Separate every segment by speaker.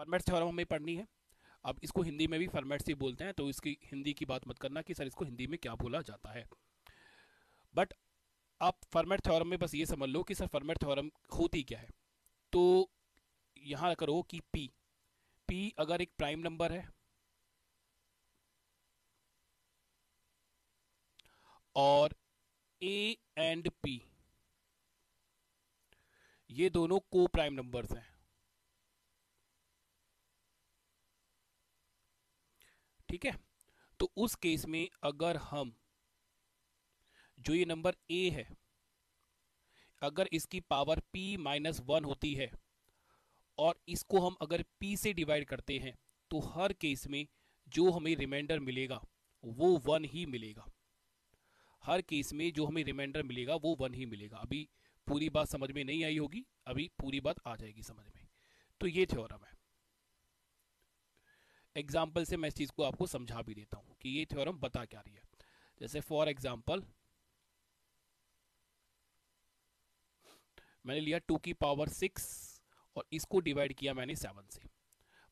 Speaker 1: Formats theorem हमें पढ़नी है। अब इसको हिंदी में भी फॉर्मेट्स ही बोलते हैं, तो इसकी हिंदी की बात मत करना कि सर इसको हिंदी में क्या बोला जाता है। बट आप फॉर्मेट थ्योरम में बस ये समझ लो कि सर फॉर्मेट थ्योरम होती क्या है। तो यहाँ करो कि पी पी अगर एक प्राइम नंबर है और ए एंड पी ये दोनों को प्राइम नंबर्स हैं, ठीक है। तो उस केस में अगर हम जो ये नंबर ए है अगर इसकी पावर p माइनस वन होती है और इसको हम अगर p से डिवाइड करते हैं तो हर केस में जो हमें रिमाइंडर मिलेगा वो वन ही मिलेगा। हर केस में जो हमें रिमाइंडर मिलेगा वो वन ही मिलेगा। अभी पूरी बात समझ में नहीं आई होगी, अभी पूरी बात आ जाएगी समझ में। तो ये थ्योरम है। एग्जाम्पल से मैं इस चीज को आपको समझा भी देता हूं कि ये थ्योरम बता क्या रही है। जैसे फॉर एग्जाम्पल मैंने लिया 2 की पावर 6 और इसको डिवाइड किया मैंने 7 से।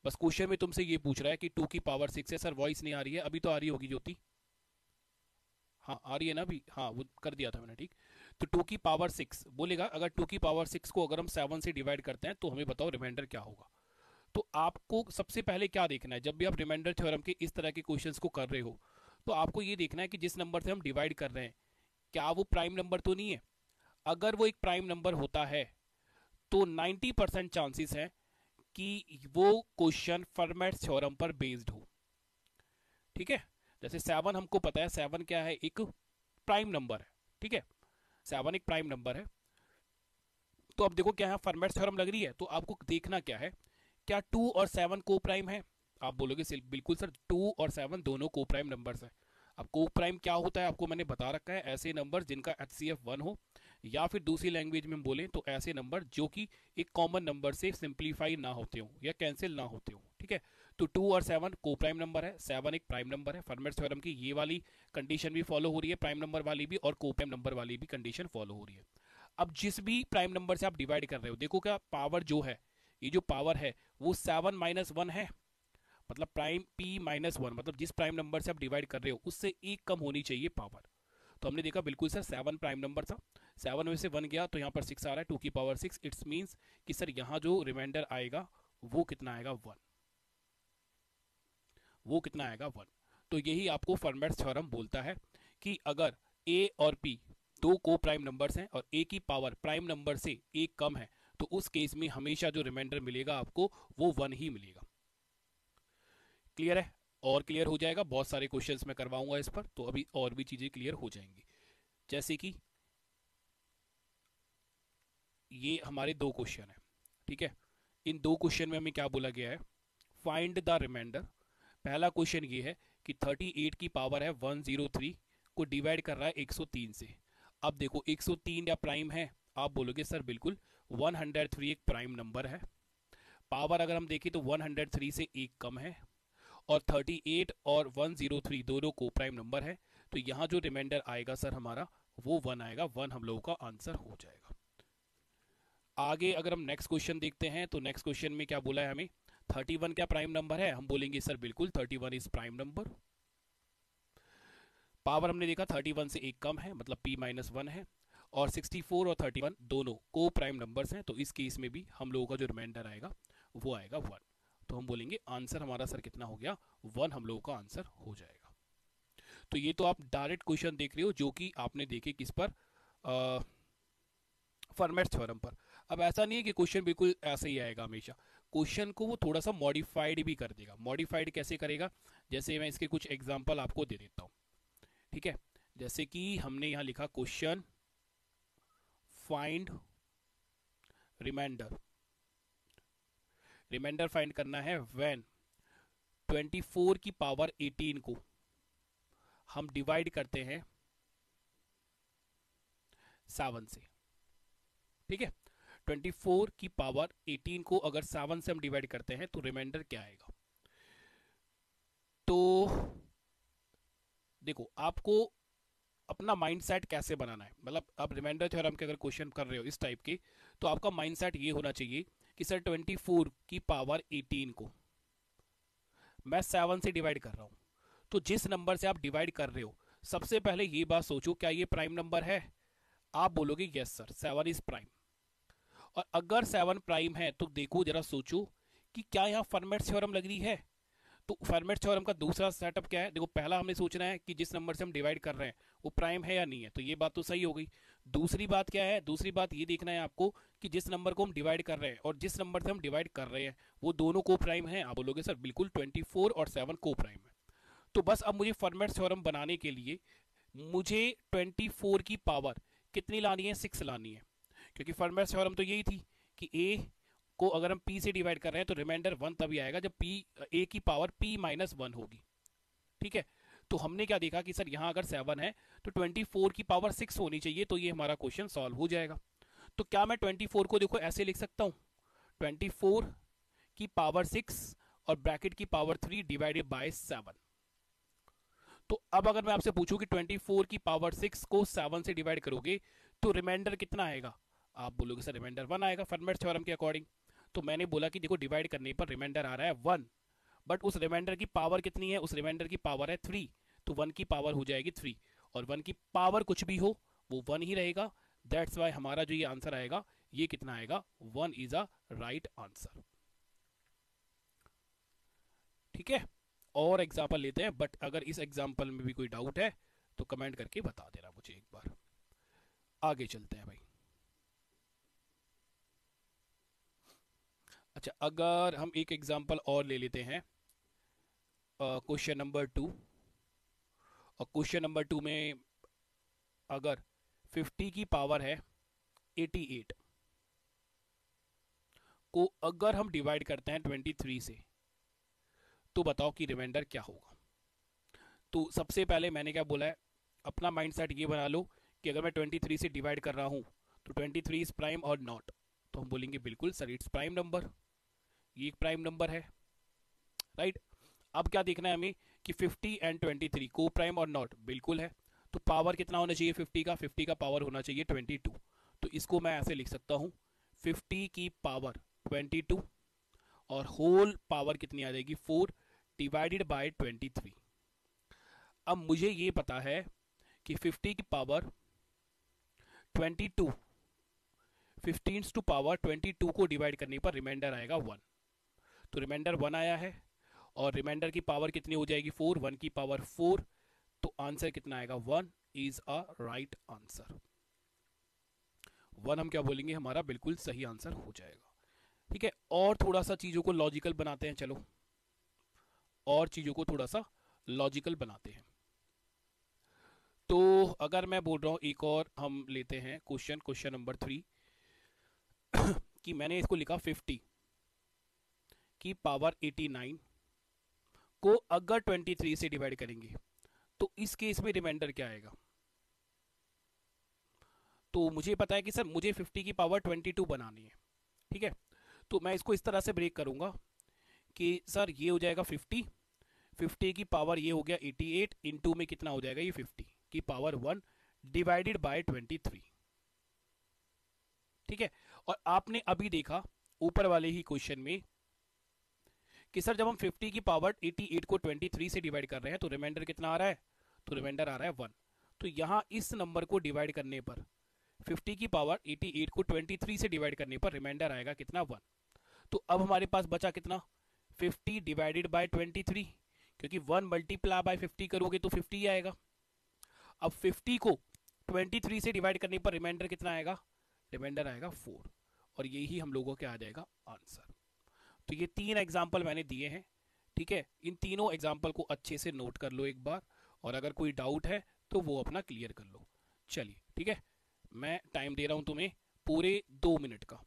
Speaker 1: बस क्वेश्चन में तुमसे ये पूछ रहा है कि 2 की पावर 6 है। सर वॉइस नहीं आ रही है, अभी तो आ रही होगी ज्योति। हाँ आ रही है ना अभी, हाँ वो कर दिया था मैंने, ठीक। तो 2 की पावर 6 बोलेगा अगर 2 की पावर 6 को अगर हम 7 से डिवाइड करते हैं तो हमें बताओ रिमाइंडर क्या होगा। तो आपको सबसे पहले क्या देखना है जब भी आप रिमाइंडर थ्योरम के इस तरह के क्वेश्चंस को कर रहे हो, तो आपको ये देखना है कि जिस नंबर से हम डिवाइड कर रहे हैं क्या वो प्राइम नंबर तो नहीं है। अगर वो एक प्राइम नंबर होता है तो 90% चांसेस है कि वो क्वेश्चन फॉर्मेट थ्योरम पर बेस्ड हो, ठीक है। जैसे 7 हमको पता है, 7 क्या है, एक प्राइम नंबर है, ठीक है। 7 एक प्राइम नंबर है। तो अब देखो क्या है, फॉर्मेट थ्योरम लग रही है, तो आपको देखना क्या है, क्या 2 और 7 को प्राइम है। आप बोलोगे बिल्कुल सर 2 और 7 दोनों को प्राइम नंबर्स हैं। अब को प्राइम क्या होता है आपको मैंने बता रखा है, ऐसे नंबर जिनका HCF 1 हो, या फिर दूसरी लैंग्वेज में बोलें तो ऐसे नंबर जो कि एक कॉमन नंबर से सिंप्लीफाई ना होते हो या कैंसिल ना होते हो, ठीक है। तो 2 और 7 को प्राइम नंबर है, 7 एक प्राइम नंबर है। फॉर्मेट थ्योरम की ये वाली कंडीशन भी फॉलो हो रही है, प्राइम नंबर वाली भी और को प्राइम नंबर वाली भी कंडीशन फॉलो हो रही है। अब जिस भी प्राइम नंबर से आप डिवाइड कर रहे हो, देखो क्या पावर जो है, ये जो पावर है वो 7 - 1 है। मतलब प्राइम p - 1 मतलब जिस प्राइम नंबर से आप डिवाइड कर रहे हो उससे एक कम होनी चाहिए पावर। तो हमने देखा बिल्कुल सर 7 प्राइम नंबर था, 7 में से 1 गया तो यहाँ पर 6 आ रहा है, 2 की पावर 6। इट्स मीन्स कि सर यहाँ जो रिमाइंडर आएगा वो कितना आएगा, 1। वो कितना आएगा, 1। तो यही आपको फॉर्मेट थ्योरम बोलता है कि अगर a और p दो को प्राइम नंबर्स हैं और a की पावर प्राइम नंबर से एक कम है तो उस केस में हमेशा जो रिमाइंडर मिलेगा आपको वो 1 ही मिलेगा। क्लियर है? और क्लियर हो जाएगा, बहुत सारे क्वेश्चंस मैं करवाऊंगा इस पर, तो अभी और भी चीजें क्लियर हो जाएंगी। जैसे कि ये हमारे दो क्वेश्चन है, ठीक है। इन दो क्वेश्चन में हमें क्या बोला गया है, फाइंड द रिमाइंडर। पहला क्वेश्चन ये है कि 38 की पावर है 103 को डिवाइड कर रहा है 103 से। अब देखो 103 या प्राइम है, आप बोलोगे सर बिल्कुल 103 एक प्राइम नंबर है। पावर अगर हम देखें तो 103 से एक कम है और 38 और 103 दोनों को प्राइम नंबर है। तो यहाँ जो रिमाइंडर आएगा सर हमारा वो 1 आएगा, 1 हम लोगों का आंसर हो जाएगा। आगे अगर हम नेक्स्ट क्वेश्चन देखते हैं तो नेक्स्ट क्वेश्चन में क्या बोला है हमें, 31 क्या प्राइम नंबर है, हम बोलेंगे सर बिल्कुल 31 इज प्राइम नंबर। पावर हमने देखा 31 से एक कम है मतलब p - 1 है। और 64 और 31 दोनों को प्राइम नंबर्स हैं, तो इस केस में भी हम लोगों का जो रिमाइंडर आएगा वो आएगा 1। तो हम बोलेंगे आंसर हमारा सर कितना हो गया, 1 हम लोगों का आंसर हो जाएगा। तो ये तो आप डायरेक्ट क्वेश्चन देख रहे हो जो कि आपने देखे किस पर, फॉर्मेट थ्योरम पर। अब ऐसा नहीं है कि क्वेश्चन बिल्कुल ऐसा ही आएगा हमेशा, क्वेश्चन को वो थोड़ा सा मॉडिफाइड भी कर देगा। मॉडिफाइड कैसे करेगा, जैसे मैं इसके कुछ एग्जांपल आपको दे देता हूँ, ठीक है। जैसे कि हमने यहाँ लिखा question find remainder. Remainder find करना है व्हेन 24 की पावर 18 को हम डिवाइड करते हैं 7 से, ठीक है। 24 की पावर 18 को अगर 7 से हम डिवाइड करते हैं तो रिमाइंडर क्या आएगा। तो देखो आपको अपना माइंडसेट कैसे बनाना है, मतलब आप रिमाइंडर थ्योरम के अगर क्वेश्चन कर रहे हो इस टाइप के, तो आपका माइंडसेट ये होना चाहिए कि सर 24 की पावर 18 को मैं 7 से डिवाइड कर रहा हूँ। तो जिस नंबर से आप डिवाइड कर रहे हो, सबसे पहले ये बात सोचो, क्या ये प्राइम नंबर है? आप बोलोगे यस सर 7 इज प्राइम। और अगर 7 प्राइम है तो देखो जरा सोचो कि क्या यहाँ फर्मेट थ्योरम लग रही है। तो फर्मेट थ्योरम का दूसरा सेटअप क्या है? देखो पहला हमने सोचना है कि जिस नंबर से हम डिवाइड कर रहे हैं वो प्राइम है या नहीं है, तो ये बात तो सही हो गई। दूसरी बात क्या है? दूसरी बात ये देखना है आपको कि जिस नंबर को हम डिवाइड कर रहे हैं और जिस नंबर से हम डिवाइड कर रहे हैं वो दोनों को प्राइम है। आप बोलोगे सर बिल्कुल 24 और 7 को प्राइम है। तो बस अब मुझे फॉर्मेट थ्योरम बनाने के लिए मुझे 24 की पावर कितनी लानी है? 6 लानी है। क्योंकि फॉर्मेट थ्योरम तो यही थी कि ए को अगर हम पी से डिवाइड कर रहे हैं तो रिमाइंडर 1 तभी आएगा जब पी ए की पावर पी माइनस 1 होगी। ठीक है, तो हमने क्या देखा कि सर यहाँ अगर 7 है तो 24 की पावर 6 होनी चाहिए, तो ये हमारा क्वेश्चन सॉल्व हो जाएगा। तो क्या मैं 24 को देखो ऐसे लिख सकता हूँ, 24 की पावर 6 और ब्रैकेट की पावर 3 डिवाइडेड बाय 7। तो अब अगर मैं आपसे पूछूं कि 24 की पावर 6 को 7 से डिवाइड करोगे तो रिमाइंडर कितना आएगा? आप बोलोगे सर रिमाइंडर 1 आएगा फॉर्मेट थ्योरम के अकॉर्डिंग। तो मैंने बोला कि देखो डिवाइड करने पर रिमाइंडर आ रहा है 1, बट उस रिमाइंडर की पावर कितनी है? उस रिमाइंडर की पावर है 3, तो 1 की पावर हो जाएगी 3, और 1 की पावर कुछ भी हो वो 1 ही रहेगा। दैट्स वाई हमारा जो ये आंसर आएगा ये कितना आएगा? 1 इज अ राइट आंसर। ठीक है, और एग्जाम्पल लेते हैं, बट अगर इस एग्जाम्पल में भी कोई डाउट है तो कमेंट करके बता देना मुझे एक बार। आगे चलते हैं भाई। अच्छा, अगर हम एक एग्जाम्पल और ले लेते हैं, क्वेश्चन नंबर 2। और क्वेश्चन नंबर 2 में अगर 50 की पावर है 88 को अगर हम डिवाइड करते हैं 23 से, तो बताओ कि रिमाइंडर क्या होगा। तो सबसे पहले मैंने क्या बोला है, अपना माइंडसेट ये बना लो कि अगर मैं 23 से डिवाइड कर रहा हूँ तो 23 इज प्राइम और नॉट। तो हम बोलेंगे बिल्कुल सर इट्स प्राइम नंबर, ये एक प्राइम नंबर है, राइट। अब क्या देखना है हमें कि 50 एंड 23 को प्राइम और नॉट, बिल्कुल है। तो पावर कितना होना चाहिए 50 का? 50 का पावर होना चाहिए 22। तो इसको मैं ऐसे लिख सकता हूँ 50 की पावर 22 और होल पावर कितनी आ जाएगी 4 डिवाइडेड बाय 23। अब मुझे ये पता है कि 50 की पावर 22 15 टू पावर 22 को डिवाइड करने पर रिमाइंडर आएगा 1। तो रिमाइंडर 1 आया है और रिमाइंडर की पावर कितनी हो जाएगी 4, 1 की पावर 4, तो आंसर कितना आएगा 1 इज अ राइट आंसर। 1 हम क्या बोलेंगे, हमारा बिल्कुल सही आंसर हो जाएगा। ठीक है, और थोड़ा सा चीज़ों को लॉजिकल बनाते हैं, चलो और चीज़ों को थोड़ा सा लॉजिकल बनाते हैं। तो अगर मैं बोल रहा हूँ एक और हम लेते हैं क्वेश्चन नंबर 3 कि मैंने इसको लिखा 50 की पावर 89 को अगर 23 से डिवाइड करेंगे तो इस केस में रिमाइंडर क्या आएगा। तो मुझे पता है कि सर मुझे 50 की पावर 22 बनानी है। ठीक है, तो मैं इसको इस तरह से ब्रेक करूंगा कि सर ये हो जाएगा 50, 50 की पावर ये हो गया 88, इनटू में कितना हो जाएगा ये 50 की पावर 1 डिवाइडेड बाय 23। ठीक है, और आपने अभी देखा ऊपर वाले ही क्वेश्चन में कि सर जब हम 50 की पावर 88 को 23 से डिवाइड कर रहे हैं तो रिमाइंडर कितना आ रहा है? तो रिमाइंडर आ रहा है 1। तो यहां इस नंबर को डिवाइड करने पर 50 की पावर 88 को 23 से डिवाइड करने पर रिमाइंडर आएगा कितना? 1। तो अब हमारे पास बचा कितना? 50 डिवाइडेड बाय 23, क्योंकि 1 मल्टीप्लाई बाय 50 करोगे तो 50 ही आएगा। अब 50 को 23 से डिवाइड करने पर रिमाइंडर कितना आएगा? रिमाइंडर आएगा 4, और यही हम लोगों के आ जाएगा आंसर। तो ये 3 एग्जाम्पल मैंने दिए हैं। ठीक है, इन तीनों एग्जाम्पल को अच्छे से नोट कर लो एक बार, और अगर कोई डाउट है तो वो अपना क्लियर कर लो। चलिए ठीक है, मैं टाइम दे रहा हूं तुम्हें पूरे 2 मिनट का।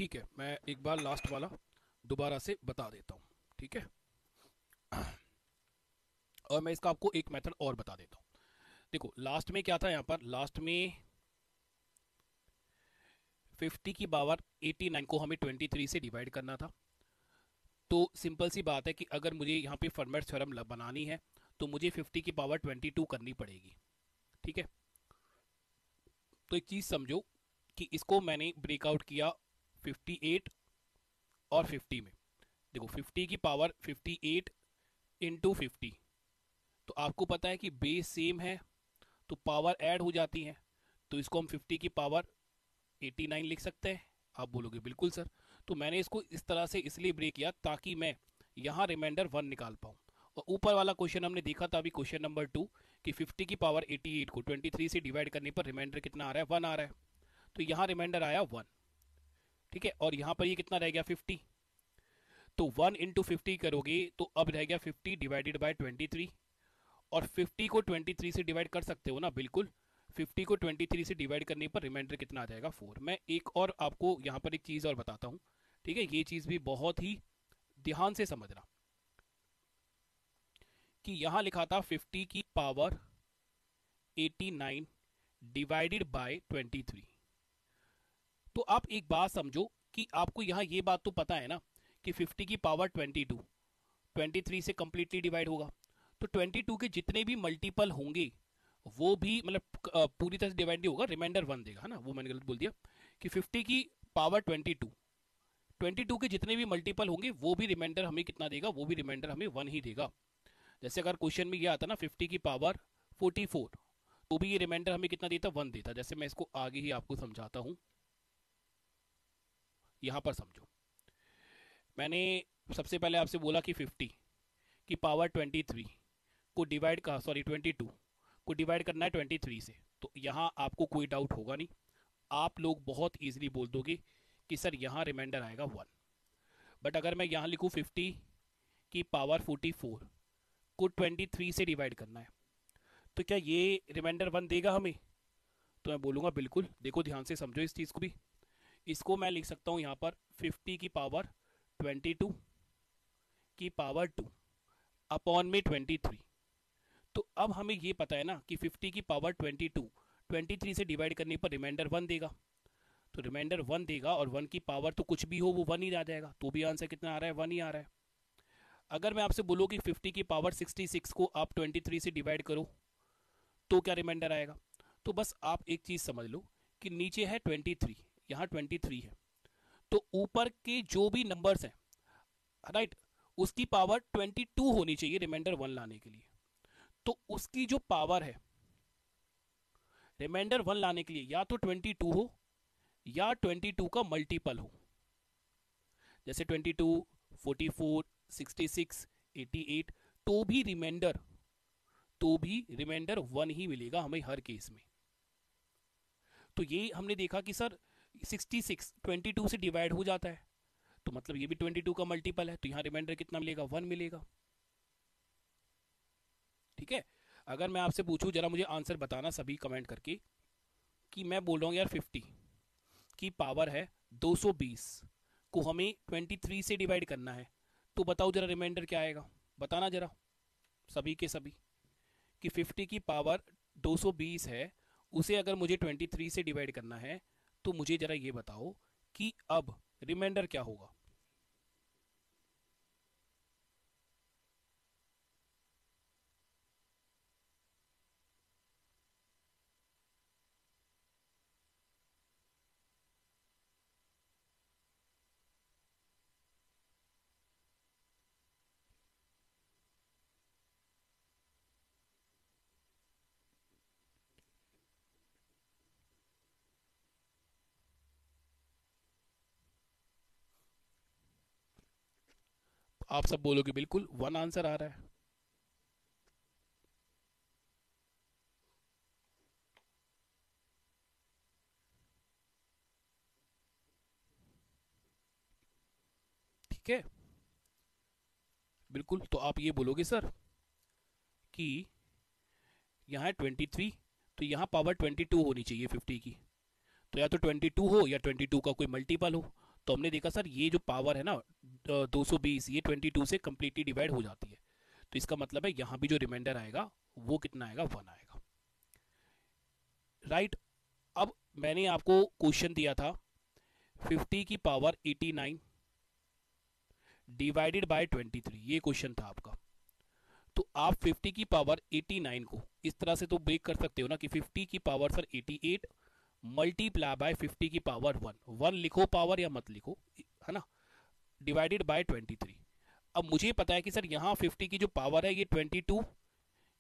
Speaker 1: ठीक है, मैं एक बार लास्ट वाला दोबारा से बता देता हूँ, ठीक है। और मैं इसका आपको एक मेथड और बता देता हूँ। देखो लास्ट में क्या था, यहाँ पर लास्ट में 50 की पावर 89 को हमें 23 से डिवाइड करना था। तो सिंपल सी बात है कि अगर मुझे यहाँ पे फर्मेट थ्योरम बनानी है तो मुझे 50 की पावर 22 करनी पड़ेगी, ठीक है। तो एक चीज़ समझो कि इसको मैंने ब्रेकआउट किया 58 और 50 में। देखो 50 की पावर 58 इंटू 50, तो आपको पता है कि बेस सेम है तो पावर ऐड हो जाती है, तो इसको हम 50 की पावर 89 लिख सकते हैं। आप बोलोगे बिल्कुल सर। तो मैंने इसको इस तरह से इसलिए ब्रेक किया ताकि मैं यहाँ रिमाइंडर 1 निकाल पाऊँ। और ऊपर वाला क्वेश्चन हमने देखा था अभी, क्वेश्चन नंबर 2, कि 50 की पावर 88 को 23 से डिवाइड करने पर रिमाइंडर कितना आ रहा है, 1 आ रहा है। तो यहाँ रिमाइंडर आया 1, ठीक है। और यहाँ पर ये कितना रह गया 50, तो 1 इंटू 50 करोगे तो अब रह गया 50 डिवाइडेड बाई 23। और 50 को 23 से डिवाइड कर सकते हो ना, बिल्कुल। 50 को 23 से डिवाइड करने पर रिमाइंडर कितना आ जाएगा 4। मैं एक और आपको यहाँ पर एक चीज़ और बताता हूँ, ठीक है। ये चीज़ भी बहुत ही ध्यान से समझना कि यहाँ लिखा था 50 की पावर 89 डिवाइडेड बाय 23। तो आप एक बात समझो कि आपको यहाँ ये बात तो पता है ना कि 50 की पावर 22 23 से कंप्लीटली डिवाइड होगा, तो 22 के जितने भी मल्टीपल होंगे वो भी मतलब पूरी तरह से डिवाइड नहीं होगा, रिमाइंडर 1 देगा, है ना। वो मैंने गलत बोल दिया कि 50 की पावर 22 के जितने भी मल्टीपल होंगे वो भी रिमाइंडर हमें कितना देगा, वो भी रिमाइंडर हमें 1 ही देगा। जैसे अगर क्वेश्चन में ये आता ना 50 की पावर 44, तो भी ये रिमाइंडर हमें कितना देता, 1 देता। जैसे मैं इसको आगे ही आपको समझाता हूँ, यहाँ पर समझो। मैंने सबसे पहले आपसे बोला कि 50 की पावर 23 को डिवाइड का, सॉरी 22 को डिवाइड करना है 23 से, तो यहाँ आपको कोई डाउट होगा नहीं, आप लोग बहुत इजीली बोल दोगे कि सर यहाँ रिमाइंडर आएगा 1। बट अगर मैं यहाँ लिखूँ 50 की पावर 44 को 23 से डिवाइड करना है, तो क्या ये रिमाइंडर 1 देगा हमें? तो मैं बोलूँगा बिल्कुल। देखो ध्यान से समझो इस चीज़ को भी। इसको मैं लिख सकता हूँ यहाँ पर 50 की पावर 22 की पावर 2 अपॉन में 23। तो अब हमें ये पता है ना कि 50 की पावर 22 23 से डिवाइड करने पर रिमाइंडर 1 देगा, तो रिमाइंडर 1 देगा और 1 की पावर तो कुछ भी हो वो 1 ही आ जाएगा, तो भी आंसर कितना आ रहा है, 1 ही आ रहा है। अगर मैं आपसे बोलूँ कि 50 की पावर 66 को आप 23 से डिवाइड करो तो क्या रिमाइंडर आएगा, तो बस आप एक चीज़ समझ लो कि नीचे है 23, यहाँ 23 है, तो ऊपर के जो भी नंबर्स हैं, राइट, उसकी पावर 22 होनी चाहिए रिमाइंडर 1 लाने के लिए। तो उसकी जो पावर है रिमाइंडर 1 लाने के लिए या तो 22 हो या 22 का मल्टीपल हो, जैसे 22, 44, 66, 88, तो भी रिमाइंडर 1 ही मिलेगा हमें हर केस में। तो ये हमने देखा कि सर 66 22 से डिवाइड हो जाता है, तो मतलब ये भी 22 का मल्टीपल है, तो यहाँ रिमाइंडर कितना मिलेगा, 1 मिलेगा, ठीक है। अगर मैं आपसे पूछूं, जरा मुझे आंसर बताना सभी कमेंट करके, कि मैं बोल रहा हूँ यार 50 की पावर है 220 को हमें 23 से डिवाइड करना है, तो बताओ जरा रिमाइंडर क्या आएगा, बताना जरा सभी के सभी, कि 50 की पावर 220 है, उसे अगर मुझे 23 से डिवाइड करना है, तो मुझे जरा ये बताओ कि अब रिमाइंडर क्या होगा। आप सब बोलोगे बिल्कुल 1 आंसर आ रहा है। ठीक है, बिल्कुल। तो आप ये बोलोगे सर कि यहाँ है 23, तो यहाँ पावर 22 होनी चाहिए 50 की, तो या तो 22 हो या 22 का कोई मल्टीपल हो, तो हमने देखा सर ये जो पावर है ना 220, ये 22 से कम्प्लीटली डिवाइड हो जाती है, तो इसका मतलब है यहाँ भी जो रिमाइंडर आएगा वो कितना आएगा, 1 आएगा, राइट। अब मैंने आपको क्वेश्चन दिया था 50 की पावर 89 डिवाइडेड बाय 23, ये क्वेश्चन था आपका। तो आप 50 की पावर 89 को इस तरह से तो ब्रेक कर सकते हो ना कि 50 की पावर सर 88 मल्टीप्लाई बाय 50 की पावर 1 लिखो पावर या मत लिखो, है ना, डिवाइडेड बाय 23। अब मुझे पता है कि सर यहाँ 50 की जो पावर है ये 22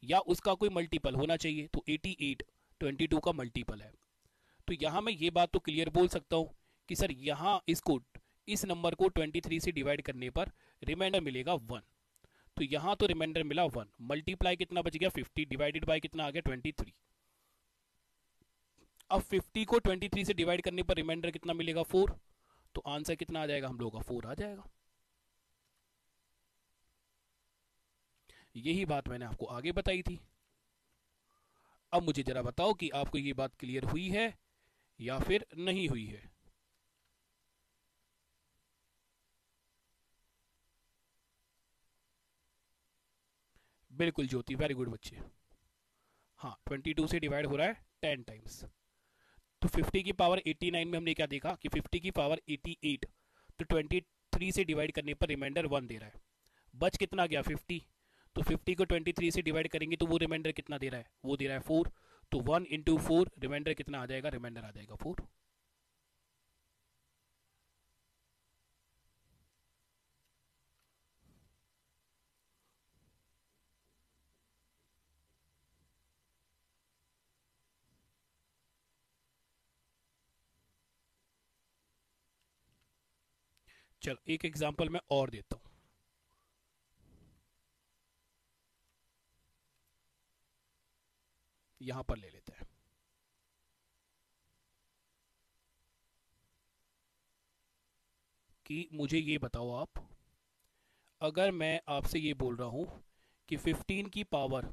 Speaker 1: या उसका कोई मल्टीपल होना चाहिए, तो 88 22 का मल्टीपल है। तो यहाँ मैं ये बात तो क्लियर बोल सकता हूँ कि सर यहाँ इस नंबर को 23 से डिवाइड करने पर रिमाइंडर मिलेगा 1। तो यहाँ तो रिमाइंडर मिला 1, मल्टीप्लाई कितना बच गया 50 डिवाइडेड बाय कितना आ गया 23। अब 50 को 23 से डिवाइड करने पर रिमाइंडर कितना मिलेगा 4, तो आंसर कितना आ जाएगा हम लोगों का 4 आ जाएगा। यही बात मैंने आपको आगे बताई थी। अब मुझे जरा बताओ कि आपको ये बात क्लियर हुई है या फिर नहीं हुई है। बिल्कुल ज्योति, वेरी गुड बच्चे। हाँ 22 से डिवाइड हो रहा है 10 टाइम्स। तो 50 की पावर 89 में हमने क्या देखा कि 50 की पावर 88, तो 23 से डिवाइड करने पर रिमाइंडर 1 दे रहा है, बच कितना गया 50। तो 50 को 23 से डिवाइड करेंगे तो वो रिमाइंडर कितना दे रहा है, वो दे रहा है 4। तो 1 इंटू 4 रिमाइंडर कितना आ जाएगा, रिमाइंडर आ जाएगा 4। चलो एक एग्जांपल मैं और देता हूं, यहां पर ले लेते हैं। कि मुझे ये बताओ आप, अगर मैं आपसे ये बोल रहा हूं कि 15 की पावर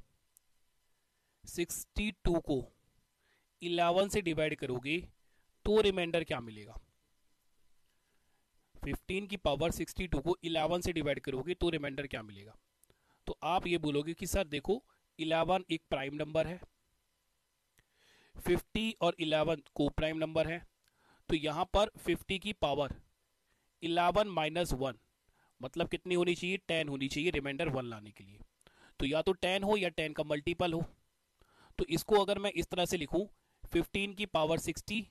Speaker 1: 62 को 11 से डिवाइड करोगे तो रिमाइंडर क्या मिलेगा। 15 की पावर 62 को 11 से डिवाइड करोगे तो रिमाइंडर क्या मिलेगा। तो आप ये बोलोगे कि सर देखो 11 एक प्राइम नंबर है, 50 और 11 को प्राइम नंबर है, तो यहां पर 50 की पावर 11 माइनस 1 मतलब कितनी होनी चाहिए, 10 होनी चाहिए रिमाइंडर 1 लाने के लिए। तो या तो 10 हो या 10 का मल्टीपल हो। तो इसको अगर मैं इस तरह से लिखूं 15 की पावर 60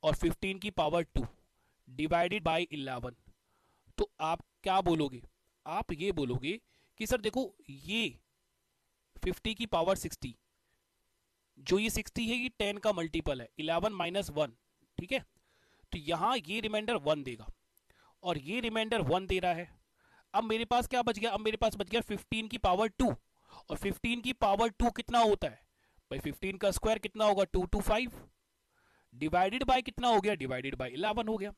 Speaker 1: और 15 की पावर 2 डिवाइडेड बाय 11, तो आप क्या बोलोगे, आप ये बोलोगे कि सर देखो ये 50 की पावर 60, जो ये 60 है ये 10 का मल्टीपल है, 11 माइनस 1, ठीक है। तो यहां ये रिमाइंडर 1 देगा और ये रिमाइंडर 1 दे रहा है। अब मेरे पास क्या बच गया, अब मेरे पास बच गया 15 की पावर 2, और 15 की पावर 2 कितना होता है भाई, 15 का स्क्वायर कितना होगा 225, डिवाइडेड बाय कितना हो गया, डिवाइडेड बाय 11 हो गया।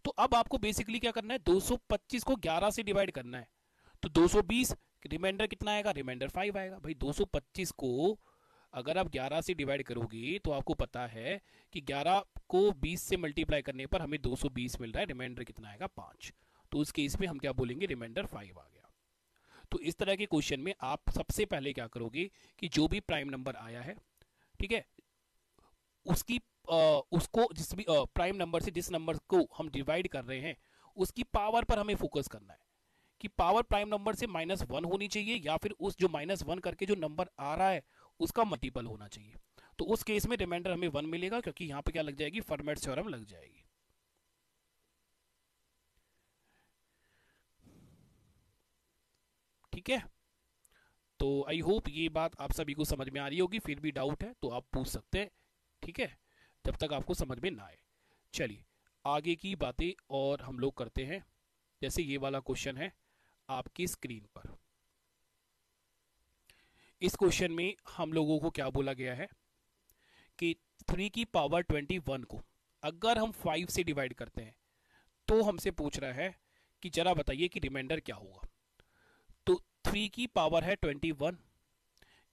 Speaker 1: तो अब आपको बेसिकली क्या करना है, 225 को 11 से डिवाइड करना है, तो 220, रिमाइंडर कितना आएगा, रिमाइंडर 5 आएगा। भाई 225 को अगर आप 11 से डिवाइड करोगे तो आपको पता है कि 11 को 20 से मल्टीप्लाई करने पर हमें 220 मिल रहा है, रिमाइंडर कितना आएगा 5। तो उस केस में हम क्या बोलेंगे, रिमाइंडर 5 आ गया। तो इस तरह के क्वेश्चन में आप सबसे पहले क्या करोगे कि जो भी प्राइम नंबर आया है, ठीक है, उसकी उसको जिस भी प्राइम नंबर से जिस नंबर को हम डिवाइड कर रहे हैं उसकी पावर पर हमें फोकस करना है कि पावर प्राइम नंबर से -1 होनी चाहिए या फिर उस जो -1 करके जो नंबर आ रहा है उसका मल्टीपल होना चाहिए। तो उस केस में रिमाइंडर हमें 1 मिलेगा, क्योंकि यहाँ पे क्या लग जाएगी, फर्मेट थ्योरम लग जाएगी। ठीक है, तो आई होप ये बात आप सभी को समझ में आ रही होगी। फिर भी डाउट है तो आप पूछ सकते हैं, ठीक है, जब तक आपको समझ में ना आए। चलिए आगे की बातें और हम लोग करते हैं। जैसे ये वाला क्वेश्चन है आपकी स्क्रीन पर, इस क्वेश्चन में हम लोगों को क्या बोला गया है कि 3 की पावर 21 को अगर हम 5 से डिवाइड करते हैं तो हमसे पूछ रहा है कि जरा बताइए कि रिमाइंडर क्या होगा। तो 3 की पावर है 21,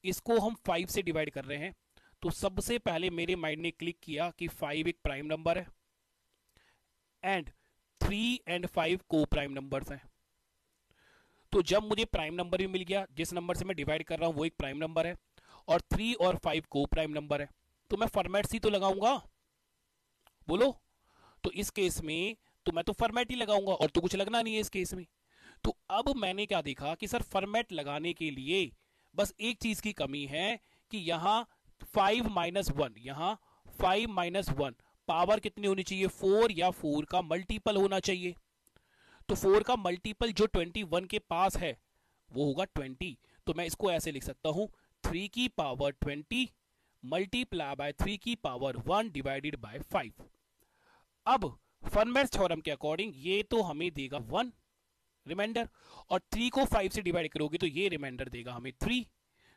Speaker 1: इसको हम 5 से डिवाइड कर रहे हैं, तो सबसे पहले मेरे माइंड ने क्लिक किया कि 5 एक प्राइम नंबर है, एंड 3 एंड 5 को प्राइम नंबर्स हैं। तो जब मुझे प्राइम नंबर भी मिल गया, जिस नंबर से मैं डिवाइड कर रहा हूं वो एक प्राइम नंबर है, और 3 और 5 को प्राइम नंबर है, तो मैं फॉर्मेट सी तो लगाऊंगा, बोलो। तो इस केस में तो मैं तो फॉर्मेट ही लगाऊंगा, और तो कुछ लगना नहीं है इस केस में। तो अब मैंने क्या देखा कि सर फॉर्मेट लगाने के लिए बस एक चीज की कमी है कि यहां 5 - 1, यहां 5 - 1 पावर कितनी होनी चाहिए, 4, या 4 का मल्टीपल होना चाहिए। तो 4 का मल्टीपल जो 21 के पास है वो होगा 20। तो मैं इसको ऐसे लिख सकता हूं, 3 की पावर 20 मल्टीप्लाई बाय 3 की पावर 1 डिवाइडेड बाय 5। अब फर्मेट्स थ्योरम के अकॉर्डिंग ये तो हमें देगा 1 रिमाइंडर, और 3 को 5 से डिवाइड करोगे तो ये रिमाइंडर देगा हमें 3।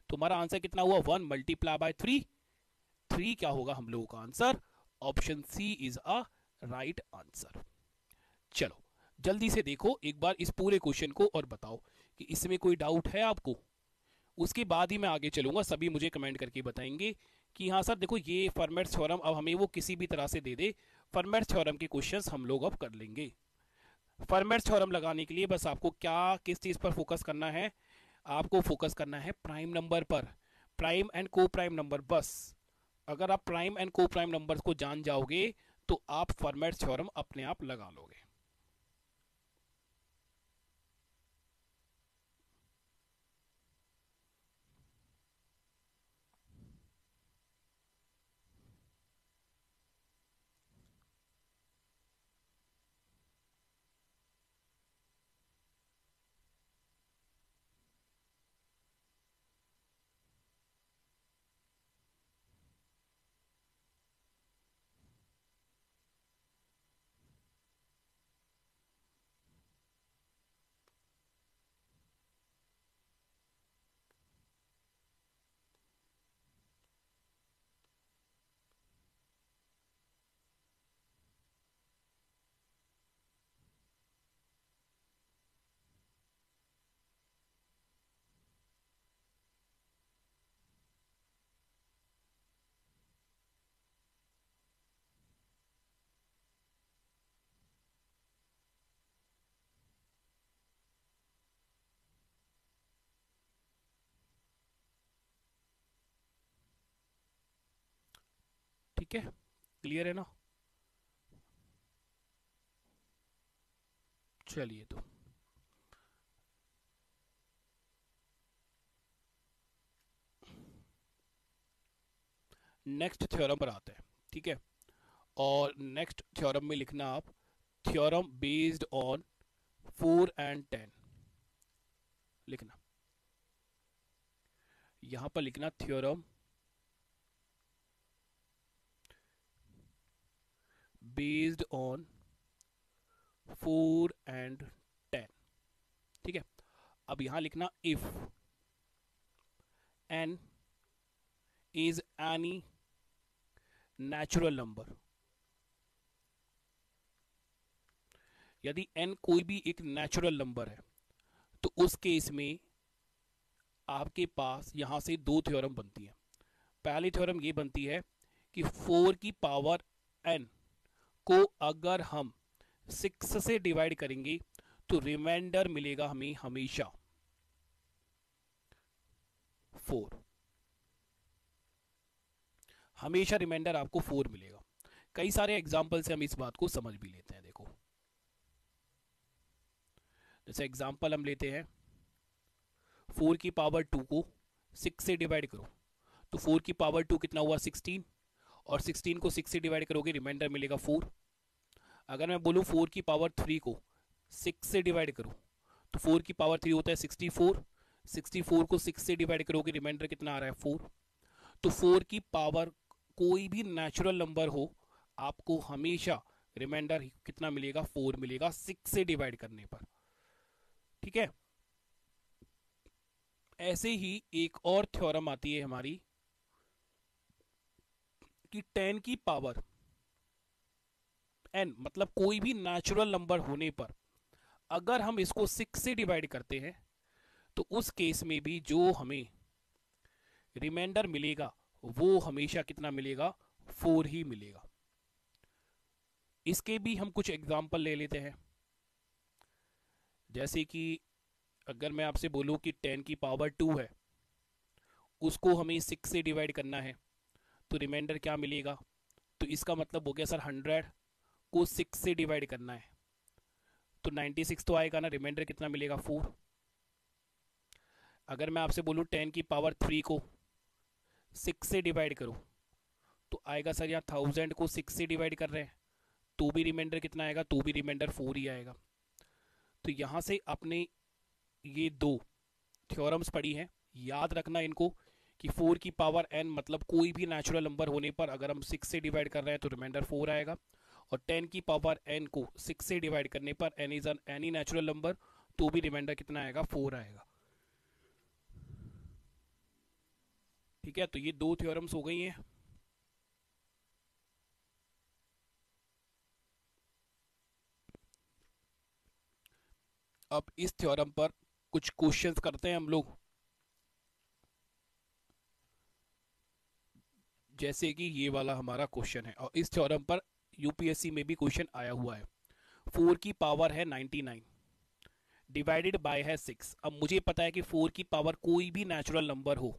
Speaker 1: तुम्हारा आंसर कितना हुआ, 1 मल्टीप्लाई बाय 3। 3 क्या होगा हम लोगों का answer, option C is a right answer. चलो जल्दी से देखो एक बार इस पूरे क्वेश्चन को और बताओ कि इसमें कोई डाउट है आपको। उसके बाद ही मैं आगे चलूंगा, सभी मुझे कमेंट करके बताएंगे कि हाँ सर देखो ये फॉर्मेट्स थ्योरम अब हमें वो किसी भी तरह से दे दे, फॉर्मेट्स थ्योरम के क्वेश्चंस हम लोग अब कर लेंगे। फॉर्मेट्स थ्योरम लगाने के लिए बस आपको क्या किस चीज़ पर फोकस करना है, आपको फोकस करना है प्राइम नंबर पर, प्राइम एंड को प्राइम नंबर। बस अगर आप प्राइम एंड को प्राइम नंबर्स को जान जाओगे तो आप फॉर्मेट्स थ्योरम अपने आप लगा लोगे। ठीक है, क्लियर है ना। चलिए तो नेक्स्ट थ्योरम पर आते हैं। ठीक है, और नेक्स्ट थ्योरम में लिखना आप थ्योरम बेस्ड ऑन 4 एंड 10 लिखना, यहां पर लिखना थ्योरम बेस्ड ऑन 4 एंड 10। ठीक है, अब यहां लिखना if n is any natural number, यदि n कोई भी एक नेचुरल नंबर है तो उस केस में आपके पास यहां से दो थ्योरम बनती है। पहली थ्योरम ये बनती है कि 4 की पावर n को अगर हम 6 से डिवाइड करेंगे तो रिमाइंडर मिलेगा हमें हमेशा 4, हमेशा रिमाइंडर आपको 4 मिलेगा। कई सारे एग्जाम्पल से हम इस बात को समझ भी लेते हैं। देखो जैसे एग्जाम्पल हम लेते हैं, 4 की पावर 2 को 6 से डिवाइड करो तो 4 की पावर 2 कितना हुआ 16, और 16 को 6 से डिवाइड करोगे रिमाइंडर मिलेगा 4। अगर मैं बोलूँ 4 की पावर 3 को 6 से डिवाइड करो तो 4 की पावर 3 होता है 64, 64 को 6 से डिवाइड करोगे रिमाइंडर कितना आ रहा है 4। तो 4 की पावर कोई भी नेचुरल नंबर हो आपको हमेशा रिमाइंडर कितना मिलेगा 4 मिलेगा 6 से डिवाइड करने पर। ठीक है, ऐसे ही एक और थ्योरम आती है हमारी कि 10 की पावर n मतलब कोई भी नेचुरल नंबर होने पर अगर हम इसको 6 से डिवाइड करते हैं तो उस केस में भी जो हमें रिमाइंडर मिलेगा वो हमेशा कितना मिलेगा 4 ही मिलेगा। इसके भी हम कुछ एग्जाम्पल ले लेते हैं। जैसे कि अगर मैं आपसे बोलूं कि 10 की पावर 2 है, उसको हमें 6 से डिवाइड करना है, तो रिमाइंडर क्या मिलेगा? तो इसका मतलब हो गया सर 100 को 6 से डिवाइड करना है, तो 96 तो आएगा ना, रिमाइंडर कितना मिलेगा? 4। अगर मैं आपसे बोलूँ 10 की पावर 3 को 6 से डिवाइड करो, तो आएगा सर यहाँ 1000 को 6 से डिवाइड कर रहे हैं, तो भी रिमाइंडर कितना आएगा? तो भी रिमाइंडर 4 ही आएगा। तो यहाँ से अपने ये दो थ्योरम्स पढ़ी हैं, याद रखना इनको कि 4 की पावर n मतलब कोई भी नेचुरल नंबर होने पर अगर हम 6 से डिवाइड कर रहे हैं तो रिमाइंडर 4 आएगा, और 10 की पावर n को 6 से डिवाइड करने पर n is any natural number, तो भी रिमाइंडर कितना आएगा? 4 आएगा। ठीक है, तो ये दो थ्योरम्स हो गई हैं। अब इस थ्योरम पर कुछ क्वेश्चंस करते हैं हम लोग। जैसे कि ये वाला हमारा क्वेश्चन है, और इस थ्योरम पर यूपीएससी में भी क्वेश्चन आया हुआ है। 4 की पावर है 99, डिवाइडेड बाय है 6। अब मुझे पता है कि 4 की पावर कोई भी नेचुरल नंबर हो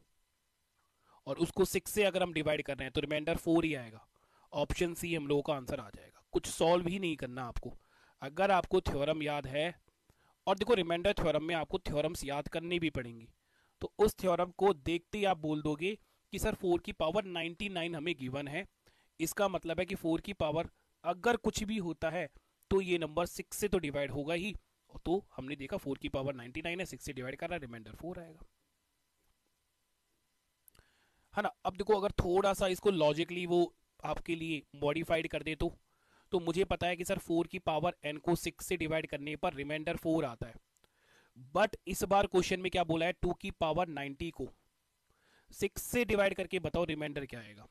Speaker 1: और उसको 6 से अगर हम डिवाइड कर रहे हैं तो रिमाइंडर 4 ही आएगा। ऑप्शन सी हम लोगों का आंसर आ जाएगा। कुछ सॉल्व ही नहीं करना आपको, अगर आपको थ्योरम याद है। और देखो, रिमाइंडर थ्योरम में आपको थ्योरम्स याद करनी भी पड़ेंगी, तो उस थ्योरम को देखते ही आप बोल दोगे कि सर 4 की पावर 99 हमें गिवन है, इसका मतलब है कि 4 की पावर अगर कुछ भी होता है तो ये नंबर 6 से तो डिवाइड होगा ही। तो हमने देखा 4 की पावर 99 है, 6 से डिवाइड कर रहा है, रिमाइंडर 4 आएगा, है ना। अब देखो, अगर थोड़ा सा इसको लॉजिकली वो आपके लिए मॉडिफाइड कर दे तो मुझे पता है कि सर 4 की पावर n को 6 से डिवाइड करने पर रिमाइंडर 4 आता है। बट इस बार क्वेश्चन में क्या बोला है? 2 की पावर 90 को 6 से डिवाइड करके बताओ रिमाइंडर क्या आएगा,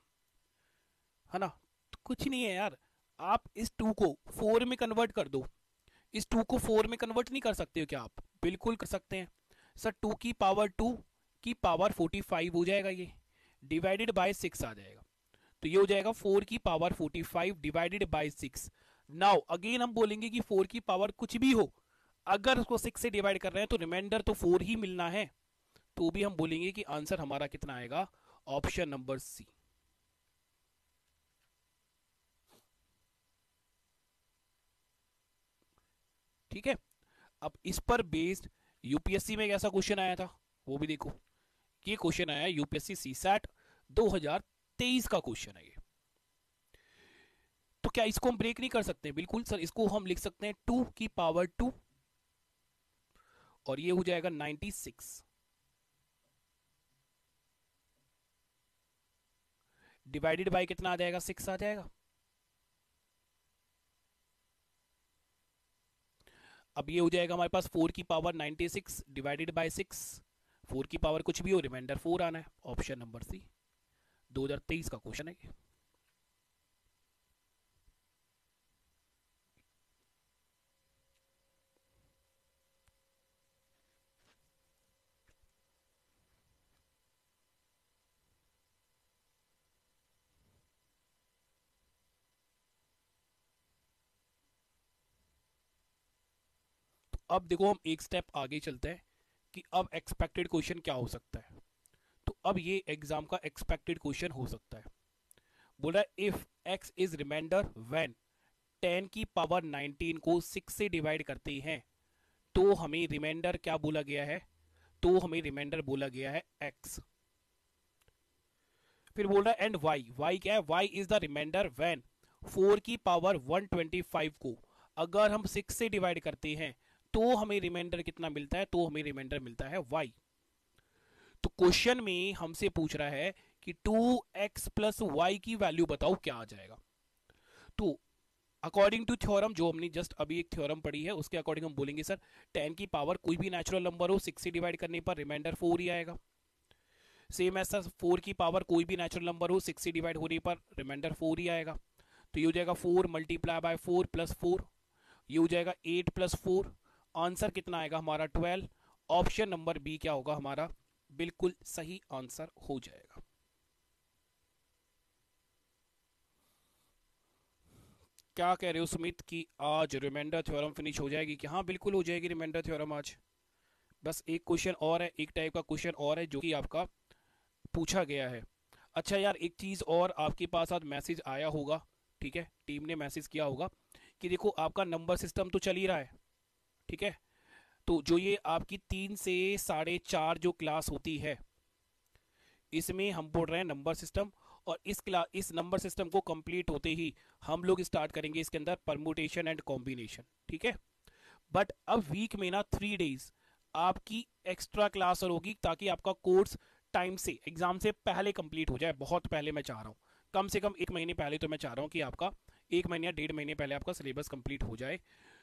Speaker 1: है ना। तो कुछ नहीं है यार, आप इस 2 को 4 में कन्वर्ट कर दो। इस 2 को 4 में कन्वर्ट नहीं कर सकते हो क्या आप? बिल्कुल कर सकते हैं सर। 2 की पावर 45 हो जाएगा, ये डिवाइडेड बाय 6 आ जाएगा, तो ये हो जाएगा 4 की power 45 divided by 6। Now again हम बोलेंगे कि 4 की पावर कुछ भी हो, अगर उसको 6 से डिवाइड कर रहे हैं तो रिमाइंडर तो 4 ही मिलना है, तो भी हम बोलेंगे कि आंसर हमारा कितना आएगा? Option number C. ठीक है, अब इस पर बेस्ड यूपीएससी में एक ऐसा क्वेश्चन आया था, वो भी देखो। ये क्वेश्चन आया यूपीएससी सीसैट 2023 का क्वेश्चन है ये। तो क्या इसको हम ब्रेक नहीं कर सकते? बिल्कुल सर, इसको हम लिख सकते हैं 2 की पावर 2, और ये हो जाएगा 96 डिवाइडेड बाय कितना आ जाएगा? 6 आ जाएगा। अब ये हो जाएगा हमारे पास 4 की पावर 96 डिवाइडेड बाय 6। 4 की पावर कुछ भी हो, रिमाइंडर 4 आना है, ऑप्शन नंबर सी। 2023 का क्वेश्चन है ये। तो अब देखो, हम एक स्टेप आगे चलते हैं कि अब एक्सपेक्टेड क्वेश्चन क्या हो सकता है। तो अब ये एग्जाम का एक्सपेक्टेड क्वेश्चन हो सकता है। बोला if x is remainder when 10 की पावर 19 को 6 से डिवाइड करते हैं, तो हमें रिमाइंडर क्या बोला गया है? तो हमें रिमाइंडर बोला गया है एक्स। फिर बोल रहा है एंड वाई, वाई क्या है? Y is the remainder when 4 की पावर 125 को अगर हम 6 से डिवाइड करते हैं तो हमें रिमाइंडर कितना मिलता है? तो हमें रिमाइंडर मिलता है वाई। तो क्वेश्चन में हमसे पूछ रहा है कि 2x प्लस वाई की वैल्यू बताओ क्या आ जाएगा। तो अकॉर्डिंग टू थ्योरम, जो हमने जस्ट अभी एक थ्योरम पढ़ी है, उसके अकॉर्डिंग हम बोलेंगे सर 10 की पावर कोई भी नेचुरल नंबर हो, 6 से डिवाइड करने पर रिमाइंडर 4 ही आएगा। सेम ऐसा 4 की पावर कोई भी नेचुरल नंबर हो, 6 से डिवाइड होने पर रिमाइंडर 4 ही आएगा। तो ये हो जाएगा 4 मल्टीप्लाई बाय 4 प्लस 4, ये हो जाएगा 8 प्लस 4। आंसर कितना आएगा हमारा? 12। ऑप्शन नंबर बी क्या होगा हमारा? बिल्कुल सही आंसर हो जाएगा। क्या कह रहे हो सुमित कि आज रिमाइंडर थ्योरम फिनिश हो जाएगी? कि हाँ बिल्कुल हो जाएगी रिमाइंडर थ्योरम आज। बस एक क्वेश्चन और है, एक टाइप का क्वेश्चन और है जो कि आपका पूछा गया है। अच्छा यार, एक चीज़ और, आपके पास आज मैसेज आया होगा, ठीक है, टीम ने मैसेज किया होगा कि देखो आपका नंबर सिस्टम तो चल ही रहा है, ठीक है, तो जो ये आपकी 3 से 4:30 जो क्लास होती है, इसमें हम पढ़ रहे हैं नंबर सिस्टम। और इस नंबर सिस्टम को कंप्लीट होते ही हम लोग स्टार्ट करेंगे इसके अंदर परमुटेशन एंड कॉम्बिनेशन, ठीक है। बट अब वीक में ना 3 डेज आपकी एक्स्ट्रा क्लास और होगी, ताकि आपका कोर्स टाइम से, एग्जाम से पहले कंप्लीट हो जाए। बहुत पहले मैं चाह रहा हूँ, कम से कम 1 महीने पहले तो मैं चाह रहा हूँ कि आपका 1 महीने या 1.5 महीने पहले आपका सिलेबस कंप्लीट हो जाए।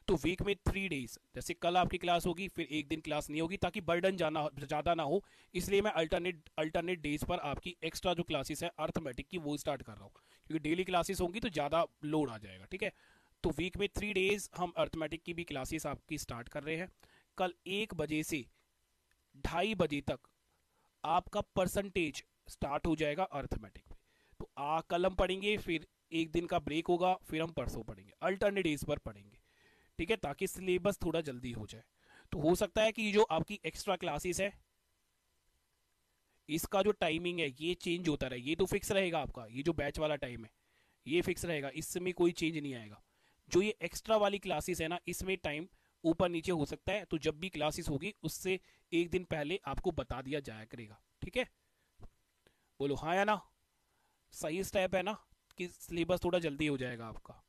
Speaker 1: तो वीक में 3 डेज, जैसे कल आपकी क्लास होगी, फिर एक दिन क्लास नहीं होगी, ताकि बर्डन जाना ज़्यादा ना हो। इसलिए मैं अल्टरनेट डेज पर आपकी एक्स्ट्रा जो क्लासेस है अर्थमेटिक की वो स्टार्ट कर रहा हूँ, क्योंकि डेली क्लासेस होंगी तो ज़्यादा लोड आ जाएगा, ठीक है। तो वीक में 3 डेज हम अर्थमेटिक की भी क्लासेस आपकी स्टार्ट कर रहे हैं। कल 1 बजे से 2:30 बजे तक आपका परसेंटेज स्टार्ट हो जाएगा अर्थमेटिक में। तो कल हम पढ़ेंगे, फिर एक दिन का ब्रेक होगा, फिर हम परसों पढ़ेंगे, अल्टरनेट डेज पर पढ़ेंगे, ठीक है, ताकि सिलेबस थोड़ा जल्दी हो जाए। तो हो सकता है कि ये जो आपकी एक्स्ट्रा क्लासेस है, इसका जो टाइमिंग है ये चेंज होता रहे। ये तो फिक्स रहेगा आपका, ये जो बैच वाला टाइम है ये फिक्स रहेगा, इसमें कोई चेंज नहीं आएगा। जो ये एक्स्ट्रा वाली क्लासेस है ना, इसमें टाइम ऊपर नीचे हो सकता है, तो जब भी क्लासेस होगी उससे एक दिन पहले आपको बता दिया जाया करेगा, ठीक है। बोलो हाँ या ना? सही स्टेप है ना, कि सिलेबस थोड़ा जल्दी हो जाएगा आपका।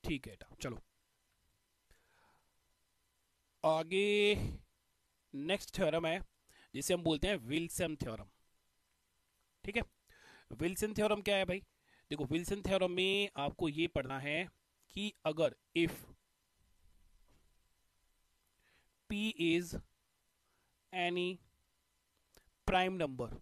Speaker 1: ठीक है बेटा, चलो आगे। नेक्स्ट थ्योरम है जिसे हम बोलते हैं विल्सन थ्योरम, ठीक है। विल्सन थ्योरम क्या है भाई? देखो विल्सन थ्योरम में आपको ये पढ़ना है कि अगर if p is any prime number,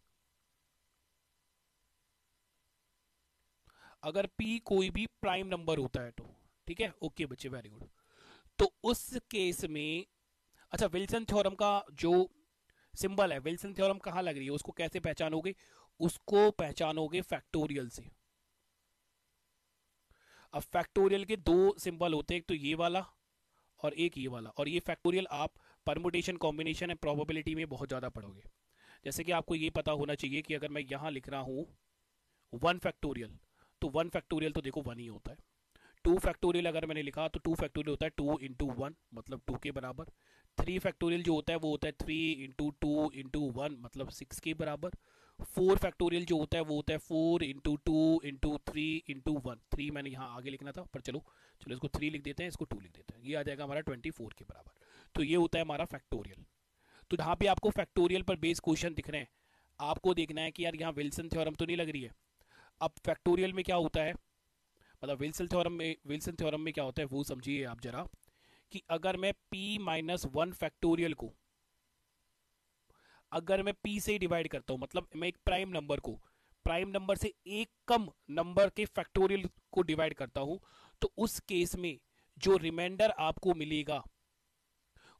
Speaker 1: अगर p कोई भी प्राइम नंबर होता है तो, ठीक है, ओके बच्चे, वेरी गुड। तो उस केस में, अच्छा विल्सन थ्योरम का जो सिंबल है, विल्सन थ्योरम कहाँ लग रही है, उसको कैसे पहचानोगे? उसको पहचानोगे फैक्टोरियल से। अब फैक्टोरियल के दो सिंबल होते हैं, एक तो ये वाला और एक ये वाला, और ये फैक्टोरियल आप परमुटेशन कॉम्बिनेशन एंड प्रोबेबिलिटी में बहुत ज़्यादा पढ़ोगे। जैसे कि आपको ये पता होना चाहिए कि अगर मैं यहाँ लिख रहा हूँ 1 फैक्टोरियल, तो 1 फैक्टोरियल तो देखो 1 ही होता है। 2 फैक्टोरियल अगर मैंने लिखा तो 2 फैक्टोरियल होता है 2 × 1, मतलब 2 के बराबर। 3 फैक्टोरियल जो होता है वो होता है 3 × 2 × 1, मतलब 6 के बराबर। 4 फैक्टोरियल जो होता है वो होता है 4 × 2 × 3 × 1। 3 मैंने यहाँ आगे लिखना था, पर चलो चलो इसको 3 लिख देते हैं, इसको 2 लिख देते हैं, ये आ जाएगा हमारा 24 के बराबर। तो ये होता है हमारा फैक्टोरियल। तो जहाँ पे आपको फैक्टोरियल पर बेस क्वेश्चन दिख रहे हैं, आपको देखना है कि यार यहाँ विल्सन थ्योरम तो नहीं लग रही है। अब फैक्टोरियल में क्या होता है, मतलब विल्सन थ्योरम में क्या होता है वो समझिए आप जरा, कि अगर मैं p-1 फैक्टोरियल को, अगर मैं p से डिवाइड करता हूं, मतलब मैं एक प्राइम नंबर से एक कम नंबर के फैक्टोरियल को डिवाइड करता हूं, तो उस केस में जो रिमाइंडर आपको मिलेगा,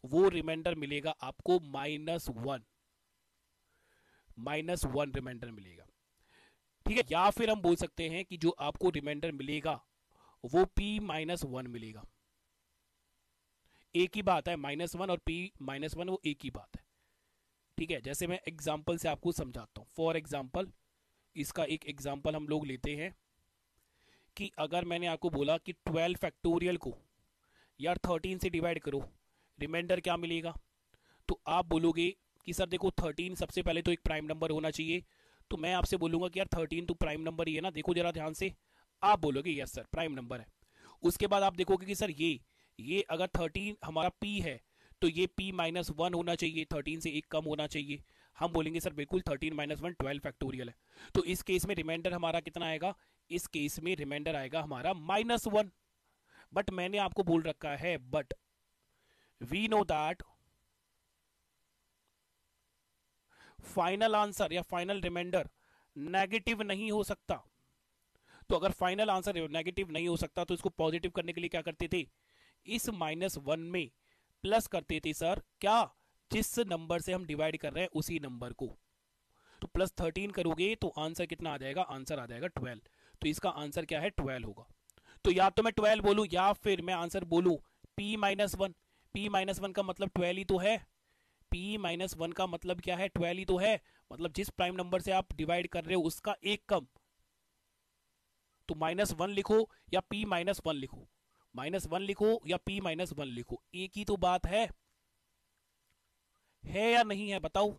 Speaker 1: वो रिमाइंडर मिलेगा आपको -1 रिमाइंडर मिलेगा, ठीक है। या फिर हम बोल सकते हैं कि जो आपको रिमाइंडर मिलेगा वो p-1 मिलेगा। एक ही बात है, -1 और p-1 वो एक ही बात है, ठीक है। जैसे मैं एग्जांपल से आपको समझाता हूँ। फॉर एग्जांपल, इसका एक एग्जांपल हम लोग लेते हैं कि अगर मैंने आपको बोला कि 12 फैक्टोरियल को यार 13 से डिवाइड करो, रिमाइंडर क्या मिलेगा? तो आप बोलोगे कि सर देखो 13 सबसे पहले तो एक प्राइम नंबर होना चाहिए। तो मैं आपसे बोलूंगा कि यार 13 तो प्राइम नंबर ही है ना, देखो जरा ध्यान से। आप बोलोगे यस सर प्राइम नंबर है। उसके बाद आप देखोगे कि सर ये अगर 13 हमारा p है, तो ये p-1 होना चाहिए, 13 से एक कम होना चाहिए। हम बोलेंगे सर बिल्कुल 13-1 12 फैक्टोरियल है। तो इस केस में रिमाइंडर हमारा कितना आएगा? इस केस में रिमाइंडर आएगा हमारा -1। बट मैंने आपको बोल रखा है, but we know that final answer या फाइनल रिमाइंडर नेगेटिव नहीं हो सकता। तो अगर फाइनल आंसर नेगेटिव नहीं हो सकता तो इसको पॉजिटिव करने के लिए क्या करते थे, इस -1 में प्लस करते थे सर, क्या, जिस नंबर से हम डिवाइड कर रहे हैं उसी नंबर को। तो +13 करोगे तो आंसर कितना आ जाएगा, आंसर आ जाएगा 12। तो इसका आंसर क्या है, 12 होगा। तो या तो मैं 12 बोलूं या फिर मैं आंसर बोलूं P-1। P-1 का मतलब 12 ही तो है। P-1 का मतलब क्या है, 12 ही तो है। मतलब जिस प्राइम नंबर से आप डिवाइड कर रहे हो उसका एक कम। तो -1 लिखो या P-1 लिखो, -1 लिखो या P-1 लिखो, एक ही तो बात है या नहीं है, बताओ,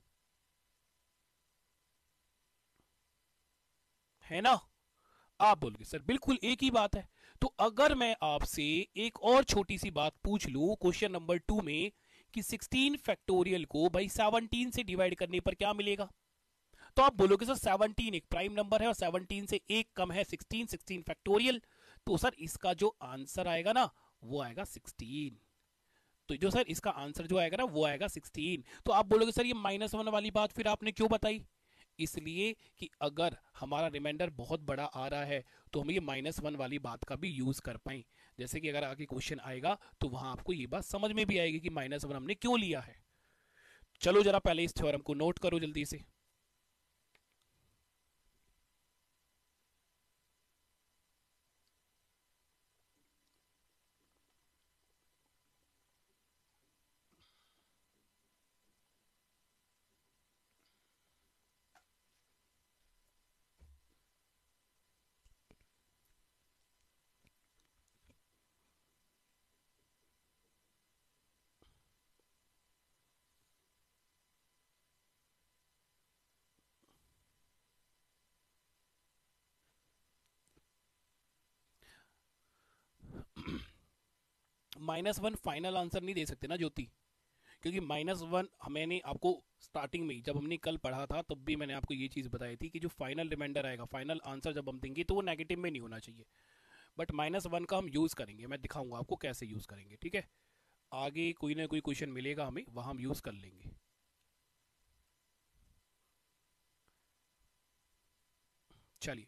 Speaker 1: है ना। आप बोलोगे सर बिल्कुल एक ही बात है। तो अगर मैं आपसे एक और छोटी सी बात पूछ लूं क्वेश्चन नंबर 2 में कि 16 फैक्टोरियल को भाई 17 से डिवाइड करने पर क्या मिलेगा, तो आप बोलोगे सर 17 एक प्राइम नंबर है और 17 से एक कम है 16, 16 फैक्टोरियल। तो सर इसका जो आंसर आएगा ना वो आएगा 16। तो जो सर इसका आंसर जो आएगा ना वो आएगा 16। तो आप बोलोगे सर ये -1 वाली बात फिर आपने क्यों बताई, इसलिए कि अगर हमारा रिमाइंडर बहुत बड़ा आ रहा है तो हम ये -1 वाली बात का भी यूज कर पाए। जैसे कि अगर आगे क्वेश्चन आएगा तो वहां आपको ये बात समझ में भी आएगी कि -1 हमने क्यों लिया है। चलो जरा पहले इस थ्योरम को नोट करो जल्दी से। -1 फाइनल आंसर नहीं दे सकते ना ज्योति, क्योंकि -1 मैंने आपको स्टार्टिंग में जब हमने कल पढ़ा था तब भी मैंने आपको ये चीज़ बताई थी कि जो फाइनल रिमाइंडर आएगा, फाइनल आंसर जब हम देंगे तो वो नेगेटिव में नहीं होना चाहिए। बट -1 का हम यूज़ करेंगे, मैं दिखाऊंगा आपको कैसे यूज़ करेंगे, ठीक है। आगे कोई ना कोई क्वेश्चन मिलेगा हमें, वहां हम यूज़ कर लेंगे। चलिए,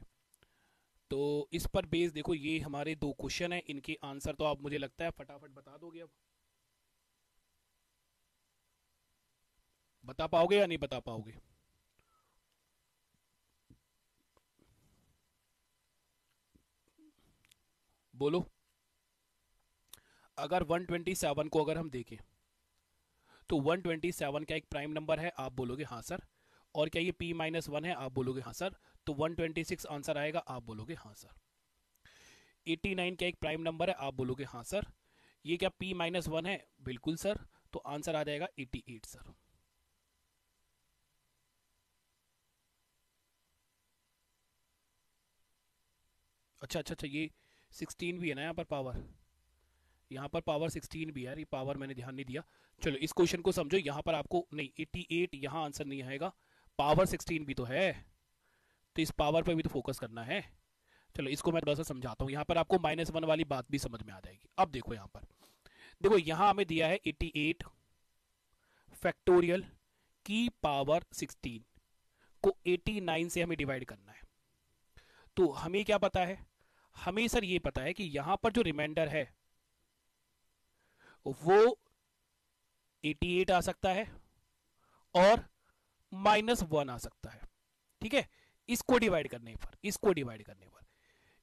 Speaker 1: तो इस पर बेस देखो, ये हमारे दो क्वेश्चन हैं, इनके आंसर तो आप मुझे लगता है फटाफट बता दोगे। अब बता पाओगे या नहीं बता पाओगे, बोलो। अगर 127 को अगर हम देखें तो 127 क्या एक प्राइम नंबर है, आप बोलोगे हाँ सर। और क्या ये P-1 है, आप बोलोगे हाँ सर। तो 126 आंसर आएगा, आप बोलोगे हाँ सर। 89 क्या एक प्राइम नंबर है, आप बोलोगे हाँ सर। ये क्या P-1 है, बिल्कुल सर। तो आंसर आ जाएगा 88 सर। अच्छा अच्छा अच्छा, ये 16 भी है ना यहाँ पर पावर, यहाँ पर पावर 16 भी है यार, ये पावर मैंने ध्यान नहीं दिया। चलो इस क्वेश्चन को समझो, यहाँ पर आपको नहीं 88 यहाँ आंसर नहीं आएगा, पावर 16 भी तो है, तो इस पावर पर भी तो फोकस करना है। चलो इसको मैं थोड़ा सा समझाता हूँ, यहाँ पर आपको -1 वाली बात भी समझ में आ जाएगी। अब देखो यहाँ पर, देखो यहाँ हमें दिया है 88 फैक्टोरियल की पावर 16 को 89 से हमें डिवाइड करना है। तो हमें क्या पता है, हमें सर ये पता है कि यहाँ पर जो रिमाइंडर है वो 88 आ सकता है और -1 आ सकता है, ठीक है। इसको डिवाइड करने पर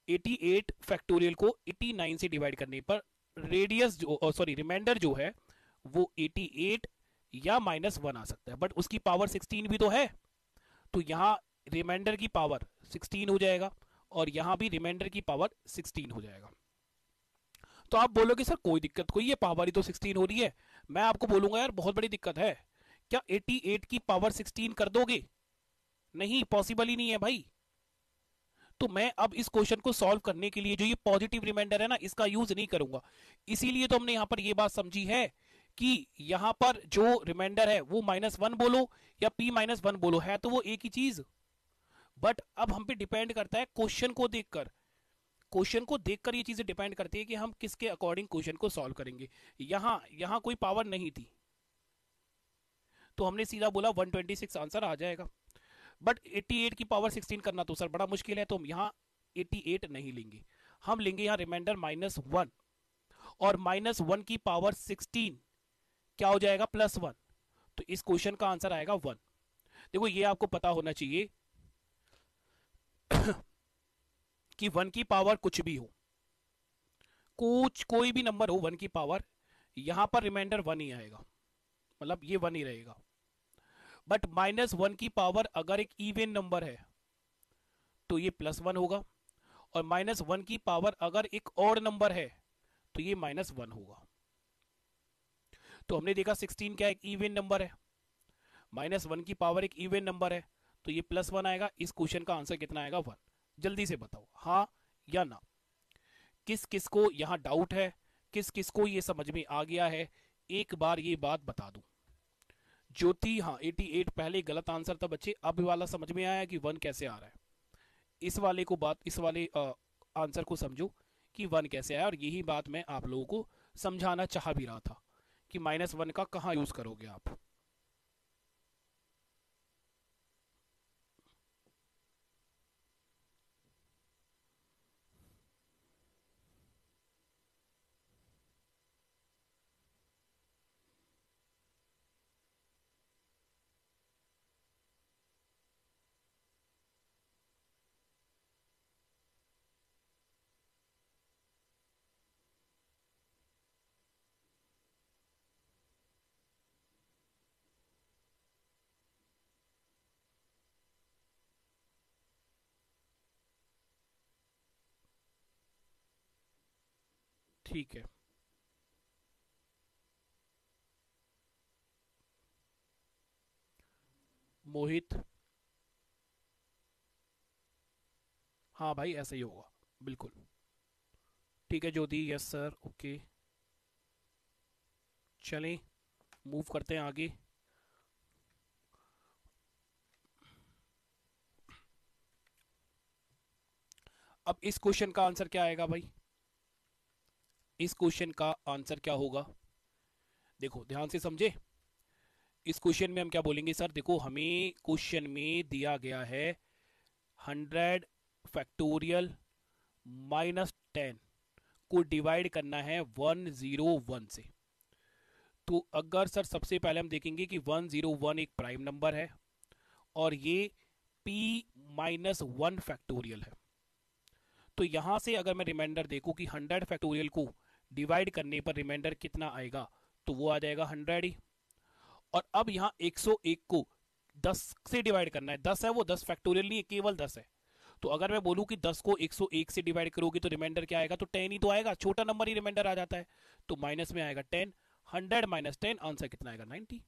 Speaker 1: 88 फैक्टोरियल को 89 से डिवाइड करने पर रेडियस जो, सॉरी, रिमाइंडर जो है वो 88 या -1 आ सकता है, बट उसकी पावर 16 भी तो है। तो यहाँ रिमाइंडर की पावर 16 हो जाएगा और यहाँ भी रिमाइंडर की पावर 16 हो जाएगा। तो आप बोलोगे सर कोई दिक्कत, कोई ये पावर ही तो 16 हो रही है। मैं आपको बोलूंगा यार बहुत बड़ी दिक्कत है, क्या 88 की पावर 16 कर दोगे, नहीं, पॉसिबल ही नहीं है भाई। तो मैं अब इस क्वेश्चन को सॉल्व करने के लिए जो ये पॉजिटिव रिमाइंडर है ना इसका यूज नहीं करूंगा। इसीलिए तो हमने यहां पर ये बात समझी है कि यहां पर जो रिमाइंडर है वो -1 बोलो या P-1 बोलो, है तो वो एक ही चीज। बट अब हम पे डिपेंड करता है क्वेश्चन को देखकर, क्वेश्चन को देखकर ये चीजें डिपेंड करती है कि हम किसके अकॉर्डिंग क्वेश्चन को सॉल्व करेंगे। यहां यहां कोई पावर नहीं थी, तो हमने सीधा बोला 126 आंसर आ जाएगा। बट 88 की पावर 16 करना तो सर बड़ा मुश्किल है, तो हम यहाँ 88 नहीं लेंगे, हम लेंगे यहाँ रिमाइंडर -1, और -1 की पावर 16 क्या हो जाएगा, +1। तो इस क्वेश्चन का आंसर आएगा 1। देखो ये आपको पता होना चाहिए कि 1 की पावर कुछ भी हो, कुछ कोई भी नंबर हो 1 की पावर, यहां पर रिमाइंडर 1 ही आएगा, मतलब ये 1 ही रहेगा। बट -1 की पावर अगर एक इवन नंबर है तो ये +1 होगा, और -1 की पावर अगर एक ऑड नंबर है तो ये -1 होगा। तो हमने देखा 16 क्या एक इवन नंबर है, -1 की पावर एक इवन नंबर है, तो ये +1 आएगा। इस क्वेश्चन का आंसर कितना आएगा, 1। जल्दी से बताओ हाँ या ना, किस किस को यहाँ डाउट है, किस किस को ये समझ में आ गया है, एक बार ये बात बता दूं। ज्योति, हाँ 88 पहले गलत आंसर था बच्चे, अब वाला समझ में आया कि 1 कैसे आ रहा है। इस वाले को बात, इस वाले आंसर को समझो कि 1 कैसे आया, और यही बात मैं आप लोगों को समझाना चाह भी रहा था कि -1 का कहाँ यूज करोगे आप। ठीक है, मोहित, हाँ भाई ऐसा ही होगा, बिल्कुल। ठीक है ज्योति, यस सर, ओके। चलें, मूव करते हैं आगे। अब इस क्वेश्चन का आंसर क्या आएगा भाई, इस क्वेश्चन का आंसर क्या होगा, देखो ध्यान से समझे। इस क्वेश्चन में हम क्या बोलेंगे सर, देखो हमें क्वेश्चन में दिया गया है 100 फैक्टोरियल -10 को डिवाइड करना है 101 से। तो अगर सर सबसे पहले हम देखेंगे कि 101 एक प्राइम नंबर है, और ये p -1 फैक्टोरियल है, तो यहां से अगर मैं रिमाइंडर देखूं कि 100 फैक्टोरियल को डिवाइड करने पर रिमाइंडर कितना आएगा, तो वो आ जाएगा 100 ही। और अब यहाँ 101 को 10 से डिवाइड करना है, 10 है वो, 10 फैक्टोरियल नहीं है, केवल 10 है। तो अगर मैं बोलूं कि 10 को 101 से डिवाइड करोगे तो रिमाइंडर क्या आएगा, तो 10 ही तो आएगा, छोटा नंबर ही रिमाइंडर आ जाता है, तो माइनस में आएगा 10। 100 - 10 आंसर कितना आएगा, 90।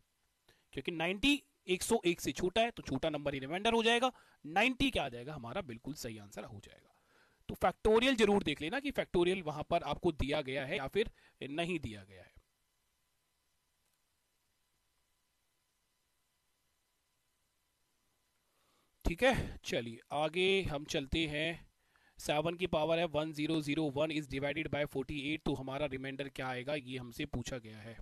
Speaker 1: क्योंकि 90 101 से छोटा है तो छोटा नंबर ही रिमाइंडर हो जाएगा, 90 क्या आ जाएगा हमारा, बिल्कुल सही आंसर हो जाएगा। तो फैक्टोरियल जरूर देख लेना कि फैक्टोरियल वहां पर आपको दिया गया है या फिर नहीं दिया गया है। ठीक है, चलिए आगे हम चलते हैं। 7 की पावर है 1001 इज डिवाइडेड बाय 48, तो हमारा रिमाइंडर क्या आएगा, ये हमसे पूछा गया है।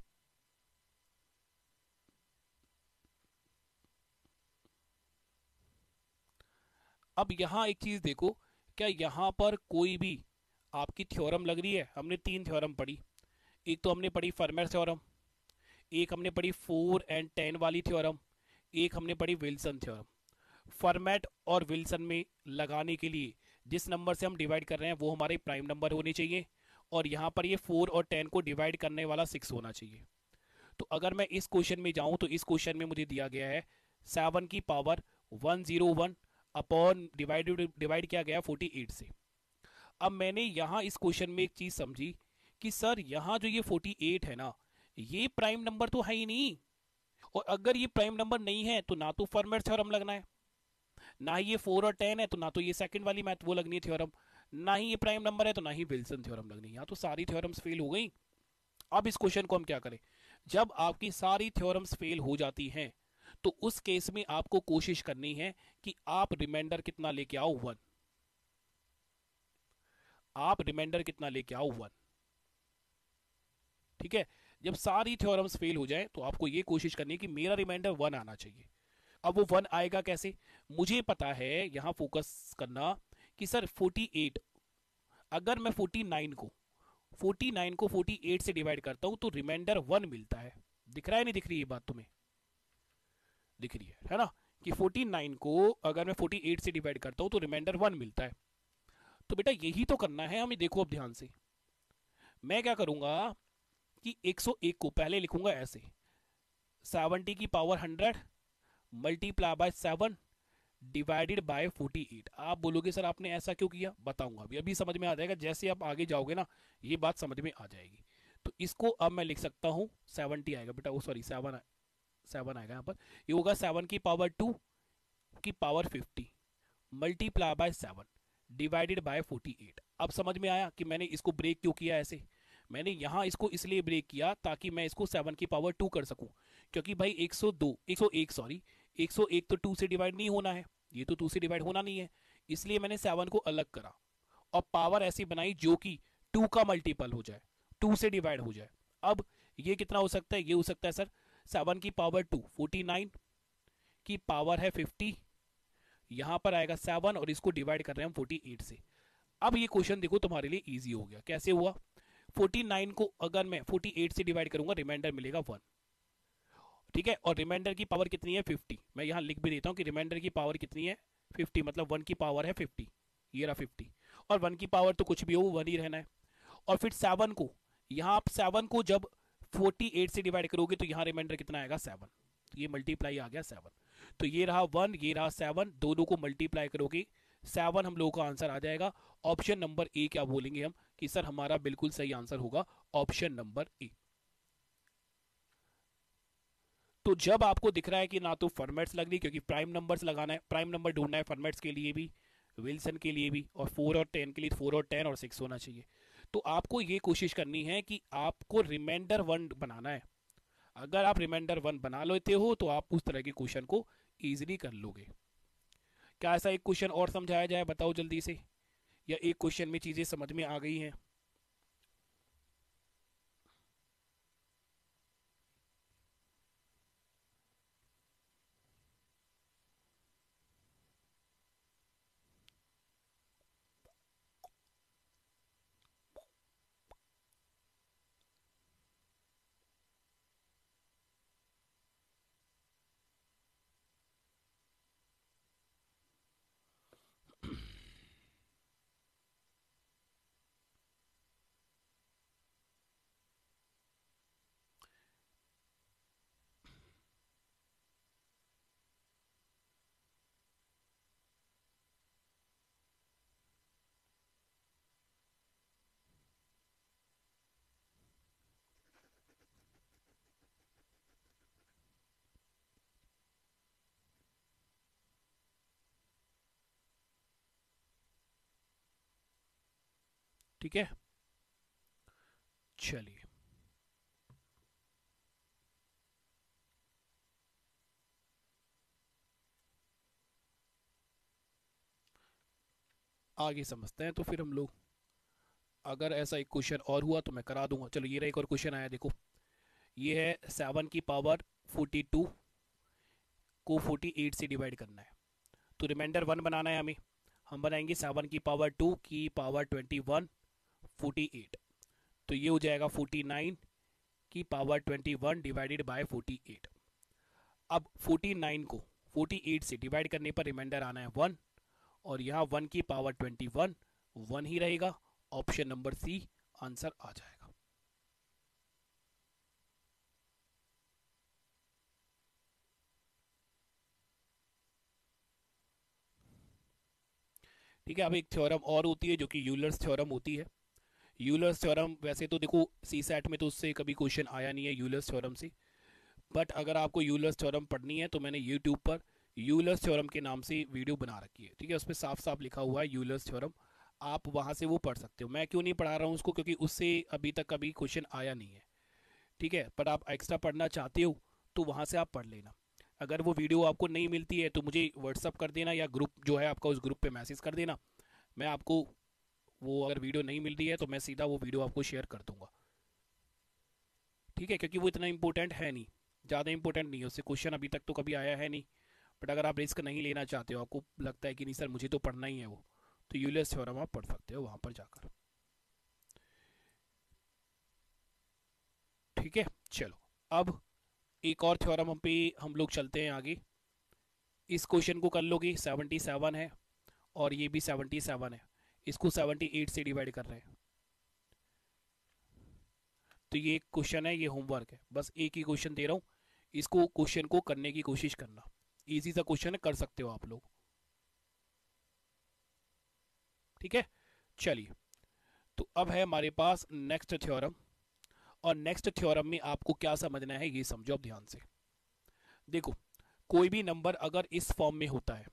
Speaker 1: अब यहाँ एक चीज देखो, क्या यहाँ पर कोई भी आपकी थ्योरम लग रही है, हमने 3 थ्योरम पढ़ी, एक तो हमने पढ़ी फर्मेर थ्योरम, एक हमने पढ़ी 4 और 10 वाली थ्योरम, एक हमने पढ़ी विल्सन थ्योरम। फॉर्मेट और विल्सन में लगाने के लिए जिस नंबर से हम डिवाइड कर रहे हैं वो हमारे प्राइम नंबर होने चाहिए, और यहाँ पर ये 4 और 10 को डिवाइड करने वाला 6 होना चाहिए। तो अगर मैं इस क्वेश्चन में जाऊं तो इस क्वेश्चन में मुझे दिया गया है 7 की पावर 101 अपॉन डिवाइड किया गया 48 से। अब मैंने यहाँ इस क्वेश्चन में एक चीज समझी कि सर यहाँ जो ये 48 है ना, ये प्राइम नंबर तो है ही नहीं, और अगर ये प्राइम नंबर नहीं है तो ना तो फॉर्मेट थ्योरम लगना है, ना ही ये 4 और 10 है तो ना तो ये सेकंड वाली मैथ वो लगनी है थ्योरम, ना ही ये प्राइम नंबर है तो ना ही विल्सन थ्योरम लगनी है, यहाँ तो सारी थ्योरम्स फेल हो गई। अब इस क्वेश्चन को हम क्या करें, जब आपकी सारी थ्योरम्स फेल हो जाती हैं तो उस केस में आपको कोशिश करनी है कि आप रिमाइंडर कितना लेके आओ, 1। आप रिमाइंडर कितना लेके आओ, 1। ठीक है, जब सारी थ्योरम्स फेल हो जाए तो आपको ये कोशिश करनी है कि मेरा रिमाइंडर 1 आना चाहिए। अब वो 1 आएगा कैसे? मुझे पता है, यहाँ फोकस करना कि सर 48, अगर मैं 49 को 48 से डिवाइड करता हूं तो रिमाइंडर 1 मिलता है। दिख रहा है नहीं दिख रही ये बात तुम्हें? दिख रही है ना, कि 49 को अगर मैं 48 से डिवाइड करता हूं तो रिमाइंडर 1 मिलता है। तो बेटा यही तो करना है हमें। देखो अब ध्यान से, मैं क्या करूंगा कि 101 को पहले लिखूंगा ऐसे, 70 की power 100 multiply by 7 divided by 48। आप बोलोगे सर आपने ऐसा क्यों किया, बताऊंगा अभी, अभी समझ में आ जाएगा। जैसे आप आगे जाओगे ना ये बात समझ में आ जाएगी। तो इसको अब मैं लिख सकता हूँ 70 आएगा बेटा, वो सॉरी 7 आएगा यहाँ पर। ये होगा 7 की पावर 2 की power 50 multiply by 7 divided by 48। अब समझ में आया कि मैंने इसको ब्रेक क्यों किया ऐसे? मैंने यहाँ इसको इसलिए ब्रेक किया ताकि मैं इसको 7 की पावर 2 कर सकूं, क्योंकि भाई 101 सॉरी 101 तो 2 से डिवाइड नहीं होना है, ये तो 2 से डिवाइड होना नहीं है, इसलिए मैंने 7 को अलग करा और पावर ऐसी बनाई जो कि 2 का मल्टीपल हो जाए, 2 से डिवाइड हो जाए। अब ये कितना हो सकता है? ये हो सकता है सर 7 की पावर 2 49 की पावर है 50, यहां पर आएगा 7 और इसको डिवाइड कर रहे हैं हम 48 से। अब ये क्वेश्चन देखो तुम्हारे लिए इजी हो गया। कैसे हुआ? 49 को अगर मैं 48 से डिवाइड करूंगा रिमाइंडर मिलेगा 1, ठीक है, और रिमाइंडर की पावर कितनी है 50। मैं यहां लिख भी देता हूं कि रिमाइंडर की पावर कितनी है 50, मतलब 1 की पावर है 50, ये रहा 50, और 1 की पावर तो कुछ भी हो 1 ही रहना है। और फिर 7 को, यहां आप 7 को जब 48 से डिवाइड करोगे तो यहां रिमाइंडर कितना आएगा 7, तो ये मल्टीप्लाई आ गया 7। तो ये रहा 1, ये रहा 7, दोनों को मल्टीप्लाई करोगे 7 हम लोगों का आंसर आ जाएगा। ऑप्शन नंबर ए क्या बोलेंगे हम कि सर हमारा बिल्कुल सही आंसर होगा ऑप्शन नंबर ए। तो जब आपको दिख रहा है कि ना तो फॉर्मेट्स लग रही, क्योंकि प्राइम नंबर्स लगाना है, प्राइम नंबर ढूंढना है फॉर्मेट्स के लिए भी, विल्सन के लिए भी, और 4 और 10 के लिए 4 और 10 और 6 होना चाहिए। तो आपको ये कोशिश करनी है कि आपको रिमाइंडर 1 बनाना है। अगर आप रिमाइंडर 1 बना लेते हो तो आप उस तरह के क्वेश्चन को इजीली कर लोगे। क्या ऐसा एक क्वेश्चन और समझाया जाए, बताओ जल्दी से, या एक क्वेश्चन में चीजें समझ में आ गई हैं? ठीक है, चलिए आगे समझते हैं। तो फिर हम लोग, अगर ऐसा एक क्वेश्चन और हुआ तो मैं करा दूंगा। चलो ये रहा एक और क्वेश्चन आया, देखो ये है 7 की पावर 42 को 48 से डिवाइड करना है, तो रिमाइंडर 1 बनाना है हमें। हम बनाएंगे 7 की पावर 2 की पावर 21 48, तो ये हो जाएगा 49 की पावर 21 डिवाइडेड बाय 48। अब 49 को 48 से डिवाइड करने पर रिमाइंडर आना है 1, और यहाँ 1 की पावर 21 1 ही रहेगा। ऑप्शन नंबर सी आंसर आ जाएगा। ठीक है, अब एक थ्योरम और होती है जो कि यूलर्स थ्योरम होती है। यूलर्स थ्योरम वैसे तो देखो सी सेट में तो उससे कभी क्वेश्चन आया नहीं है यूलर्स थ्योरम से, बट अगर आपको यूलर्स थ्योरम पढ़नी है तो मैंने यूट्यूब पर यूलर्स थ्योरम के नाम से वीडियो बना रखी है, ठीक है, उस पर साफ साफ लिखा हुआ है यूलर्स थ्योरम, आप वहाँ से वो पढ़ सकते हो। मैं क्यों नहीं पढ़ा रहा हूँ उसको, क्योंकि उससे अभी तक कभी क्वेश्चन आया नहीं है, ठीक है, पर आप एक्स्ट्रा पढ़ना चाहते हो तो वहाँ से आप पढ़ लेना। अगर वो वीडियो आपको नहीं मिलती है तो मुझे व्हाट्सअप कर देना, या ग्रुप जो है आपका उस ग्रुप पे मैसेज कर देना, मैं आपको वो, अगर वीडियो नहीं मिल रही है तो मैं सीधा वो वीडियो आपको शेयर कर दूंगा। ठीक है, क्योंकि वो इतना इंपॉर्टेंट है नहीं, ज़्यादा इंपॉर्टेंट नहीं है, उससे क्वेश्चन अभी तक तो कभी आया है नहीं। बट अगर आप रिस्क नहीं लेना चाहते हो, आपको लगता है कि नहीं सर मुझे तो पढ़ना ही है वो, तो यूलर्स थ्योरम आप पढ़ सकते हो वहाँ पर जाकर। ठीक है, चलो अब एक और थ्योरम हम लोग चलते हैं आगे। इस क्वेश्चन को कर लोगे, 77 है और ये भी 77 है, इसको 78 से डिवाइड कर रहे हैं। तो ये एक क्वेश्चन है, ये होमवर्क है, बस एक ही क्वेश्चन दे रहा हूँ, इसको क्वेश्चन को करने की कोशिश करना। इजी सा क्वेश्चन है, कर सकते हो आप लोग। ठीक है, चलिए, तो अब है हमारे पास नेक्स्ट थ्योरम। और नेक्स्ट थ्योरम में आपको क्या समझना है ये समझो अब ध्यान से। देखो, कोई भी नंबर अगर इस फॉर्म में होता है,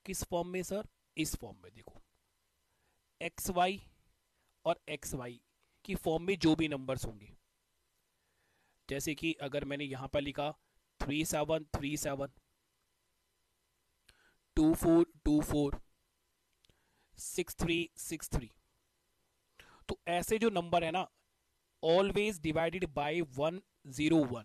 Speaker 1: किस फॉर्म में सर, इस फॉर्म में, देखो एक्स वाई और एक्स वाई की फॉर्म में जो भी नंबर्स होंगे, जैसे कि अगर मैंने यहां पर लिखा 3737, 2424, 6363, तो ऐसे जो नंबर है ना, ऑलवेज डिवाइडेड बाय 101।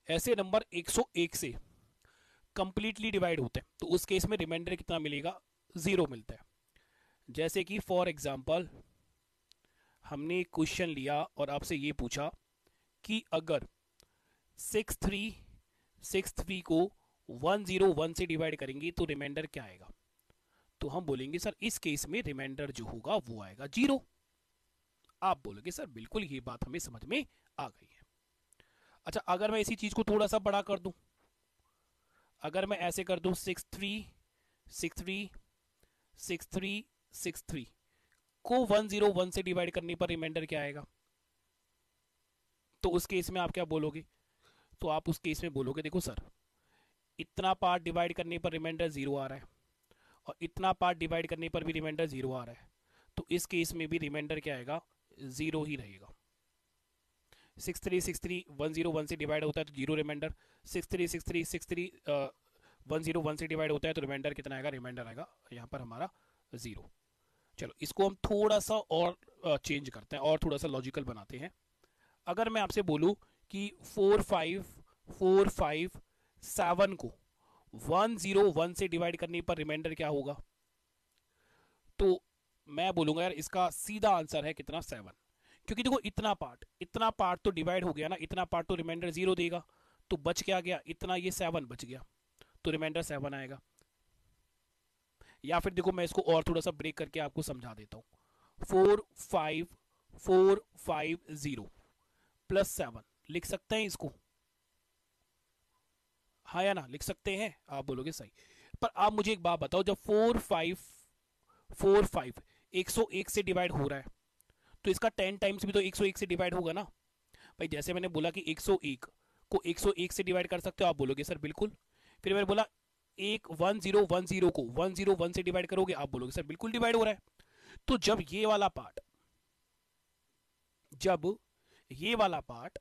Speaker 1: ऐसे नंबर 101 से कंप्लीटली डिवाइड होते हैं, तो उस केस में रिमाइंडर कितना मिलेगा, 0 मिलता है। जैसे कि फॉर एग्जांपल हमने क्वेश्चन लिया और आपसे ये पूछा कि अगर 6363 को 101 से डिवाइड करेंगे तो रिमाइंडर क्या आएगा, तो हम बोलेंगे सर इस केस में रिमाइंडर जो होगा वो आएगा 0। आप बोलोगे सर बिल्कुल ये बात हमें समझ में आ गई है। अच्छा, अगर मैं इसी चीज को थोड़ा सा बड़ा कर दूं, अगर मैं ऐसे कर दूं 6363 को 101 से डिवाइड करने पर रिमाइंडर क्या आएगा, तो उस केस में आप क्या बोलोगे, तो आप उस केस में बोलोगे देखो सर, इतना पार्ट डिवाइड करने पर रिमाइंडर 0 आ रहा है और इतना पार्ट डिवाइड करने पर भी रिमाइंडर 0 आ रहा है, तो इस केस में भी रिमाइंडर क्या आएगा, 0 ही रहेगा। 6363 101 से डिवाइड होता है तो 0 रिमाइंडर, 6363 101 से डिवाइड होता है तो रिमाइंडर कितना आएगा, रिमाइंडर आएगा यहाँ पर हमारा 0। चलो इसको हम थोड़ा सा और चेंज करते हैं और थोड़ा सा लॉजिकल बनाते हैं। अगर मैं आपसे बोलूं कि 45457 को 101 से डिवाइड करने पर रिमाइंडर क्या होगा, तो मैं बोलूंगा यार इसका सीधा आंसर है कितना, 7। क्योंकि देखो इतना पार्ट तो डिवाइड हो गया ना, इतना पार्ट तो रिमाइंडर 0 देगा, तो बच क्या गया इतना, ये 7 बच गया, तो रिमाइंडर 7 आएगा। या फिर देखो मैं इसको और थोड़ा सा ब्रेक करके आपको समझा देता हूँ, 45450 प्लस 7 लिख सकते हैं इसको, हाँ या ना, लिख सकते हैं, आप बोलोगे सही। पर आप मुझे एक बात बताओ, जब 4545 101 से डिवाइड हो रहा है तो इसका 10 टाइम्स भी तो 101 से डिवाइड होगा ना भाई। जैसे मैंने बोला कि 101 को 101 से डिवाइड कर सकते हो, आप बोलोगे सर बिल्कुल। फिर मैंने बोला एक 1010 को 101 से डिवाइड करोगे, आप बोलोगे सर बिल्कुल डिवाइड हो रहा है। तो जब ये वाला पार्ट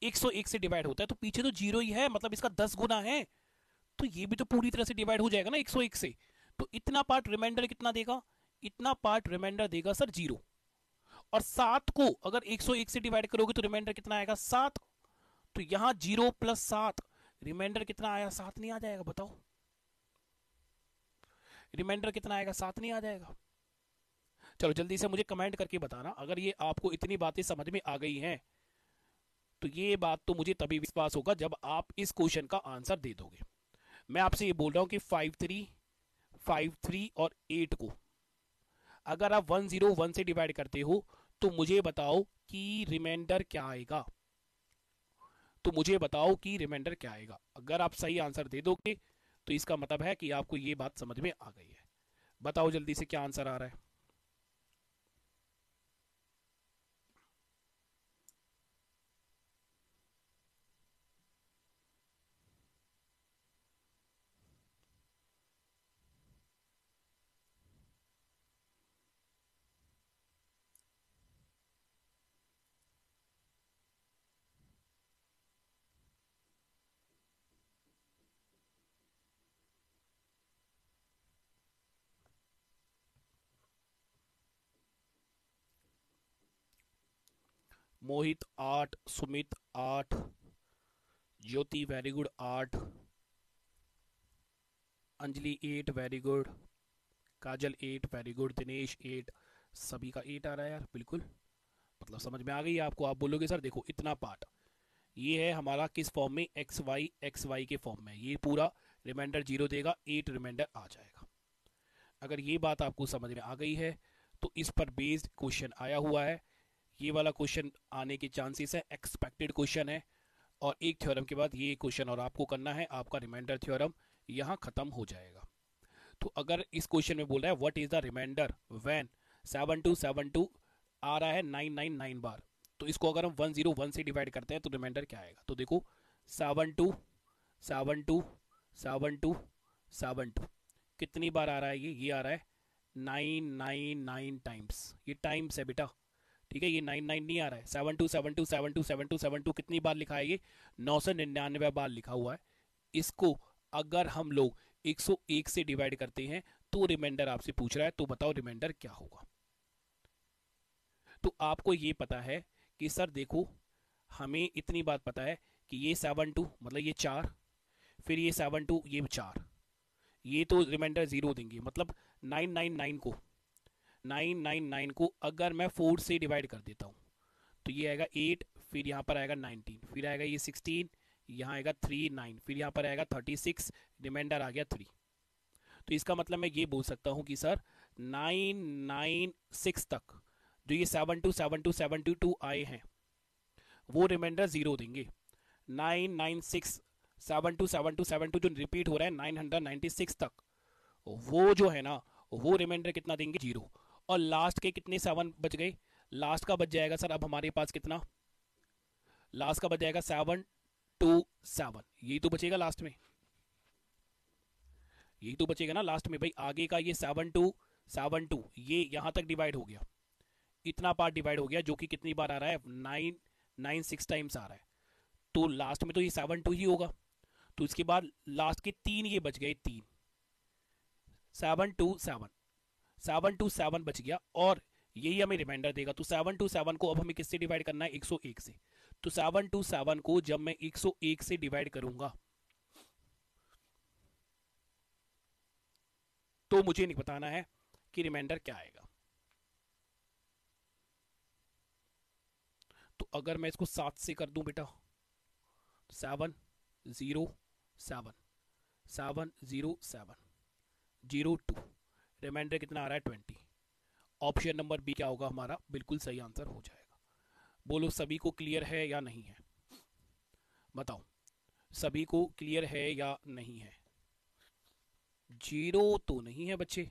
Speaker 1: 101 से डिवाइड होता है तो पीछे तो 0 ही है, मतलब इसका 10 गुना है, तो ये भी तो पूरी तरह से डिवाइड हो जाएगा ना 101 से। तो इतना पार्ट रिमाइंडर कितना देगा, इतना पार्ट रिमाइंडर देगा सर 0। और 7 को अगर 101 से डिवाइड करोगे तो रिमाइंडर कितना आएगा, 7। तो यहां 0 प्लस 7, रिमाइंडर कितना आया, 7 नहीं आ जाएगा, बताओ रिमाइंडर कितना आएगा, 7 नहीं आ जाएगा। चलो जल्दी से मुझे कमेंट करके बताना अगर ये आपको इतनी बातें समझ में आ गई हैं। तो ये बात तो मुझे तभी विश्वास होगा जब आप इस क्वेश्चन का आंसर दे दोगे। मैं आपसे ये बोल रहा हूं कि 5353 और 8 को अगर आप 101 से डिवाइड करते हो तो मुझे बताओ कि रिमाइंडर क्या आएगा, तो मुझे बताओ कि रिमाइंडर क्या आएगा। अगर आप सही आंसर दे दोगे तो इसका मतलब है कि आपको ये बात समझ में आ गई है। बताओ जल्दी से क्या आंसर आ रहा है। Mohit 8, Sumit 8, Jyoti very good 8, Anjali 8 very good, Kajal 8 very good, Dinesh 8, सभी का 8 आ रहा है यार, बिल्कुल। मतलब समझ में आ गई है आपको। आप बोलोगे सर देखो इतना पार्ट, ये है हमारा किस फॉर्म में, एक्स वाई के फॉर्म में, ये पूरा रिमाइंडर 0 देगा, 8 रिमाइंडर आ जाएगा। अगर ये बात आपको समझ में आ गई है तो इस पर बेस्ड क्वेश्चन आया हुआ है। ये वाला क्वेश्चन आने के चांसेस है, एक्सपेक्टेड क्वेश्चन है। और एक थ्योरम के बाद ये क्वेश्चन और आपको करना है, आपका रिमाइंडर थ्योरम यहाँ खत्म हो जाएगा। तो अगर इस क्वेश्चन में बोल रहा है what is the remainder when 7272 आ रहा है 999 बार, तो इसको अगर हम 101 से डिवाइड करते हैं तो रिमाइंडर क्या आएगा। तो देखो 72 72 72 72 कितनी बार आ रहा है, ये आ रहा है 999 टाइम्स, ये टाइम्स है बेटा, ठीक है। ये 99 नहीं आ रहा है, 7272727272 कितनी बार लिखा है, ये 999 बार लिखा हुआ है। इसको अगर हम लोग 101 से डिवाइड करते हैं तो रिमाइंडर आपसे पूछ रहा है, तो बताओ रिमाइंडर क्या होगा। तो आपको ये पता है कि सर देखो हमें इतनी बात पता है कि ये 72 मतलब ये 4, फिर ये 72 ये 4, ये तो रिमाइंडर 0 देंगे। मतलब 999 को अगर मैं 4 से डिवाइड कर देता हूँ तो ये आएगा 8, फिर यहाँ पर आएगा 19, फिर आएगा ये 16, यहाँ आएगा 3 9, फिर यहाँ पर आएगा 36, रिमाइंडर आ गया 3। तो इसका मतलब मैं ये बोल सकता हूँ कि सर 996 तक जो ये 727272 आए हैं वो रिमाइंडर 0 देंगे। 996 727272 जो रिपीट हो रहा है 996 तक, वो जो है ना वो रिमाइंडर कितना देंगे, 0। और लास्ट के कितने 7 बच गए, लास्ट का बच जाएगा सर अब हमारे पास कितना, लास्ट का बच जाएगा 727, यही तो बचेगा लास्ट में, यही तो बचेगा ना लास्ट में भाई। आगे का ये 7272 ये यहां तक डिवाइड हो गया, इतना पार्ट डिवाइड हो गया जो कि कितनी बार आ रहा है, 996 टाइम्स आ रहा है। तो लास्ट में तो ये 72 ही होगा। तो इसके बाद लास्ट के 3 ये बच गए, 3 727 727 बच गया और यही हमें रिमाइंडर देगा। तो 727 को अब हमें किससे डिवाइड करना है, 101 से। तो 727 को जब मैं 101 से डिवाइड करूंगा तो मुझे नहीं बताना है कि रिमाइंडर क्या आएगा। तो अगर मैं इसको 7 से कर दूं बेटा, 707 707 02, रिमाइंडर कितना आ रहा है 20। ऑप्शन नंबर बी क्या होगा हमारा, बिल्कुल सही आंसर हो जाएगा। बोलो सभी को क्लियर है या नहीं है, बताओ सभी को क्लियर है या नहीं है। 0 तो नहीं है बच्चे,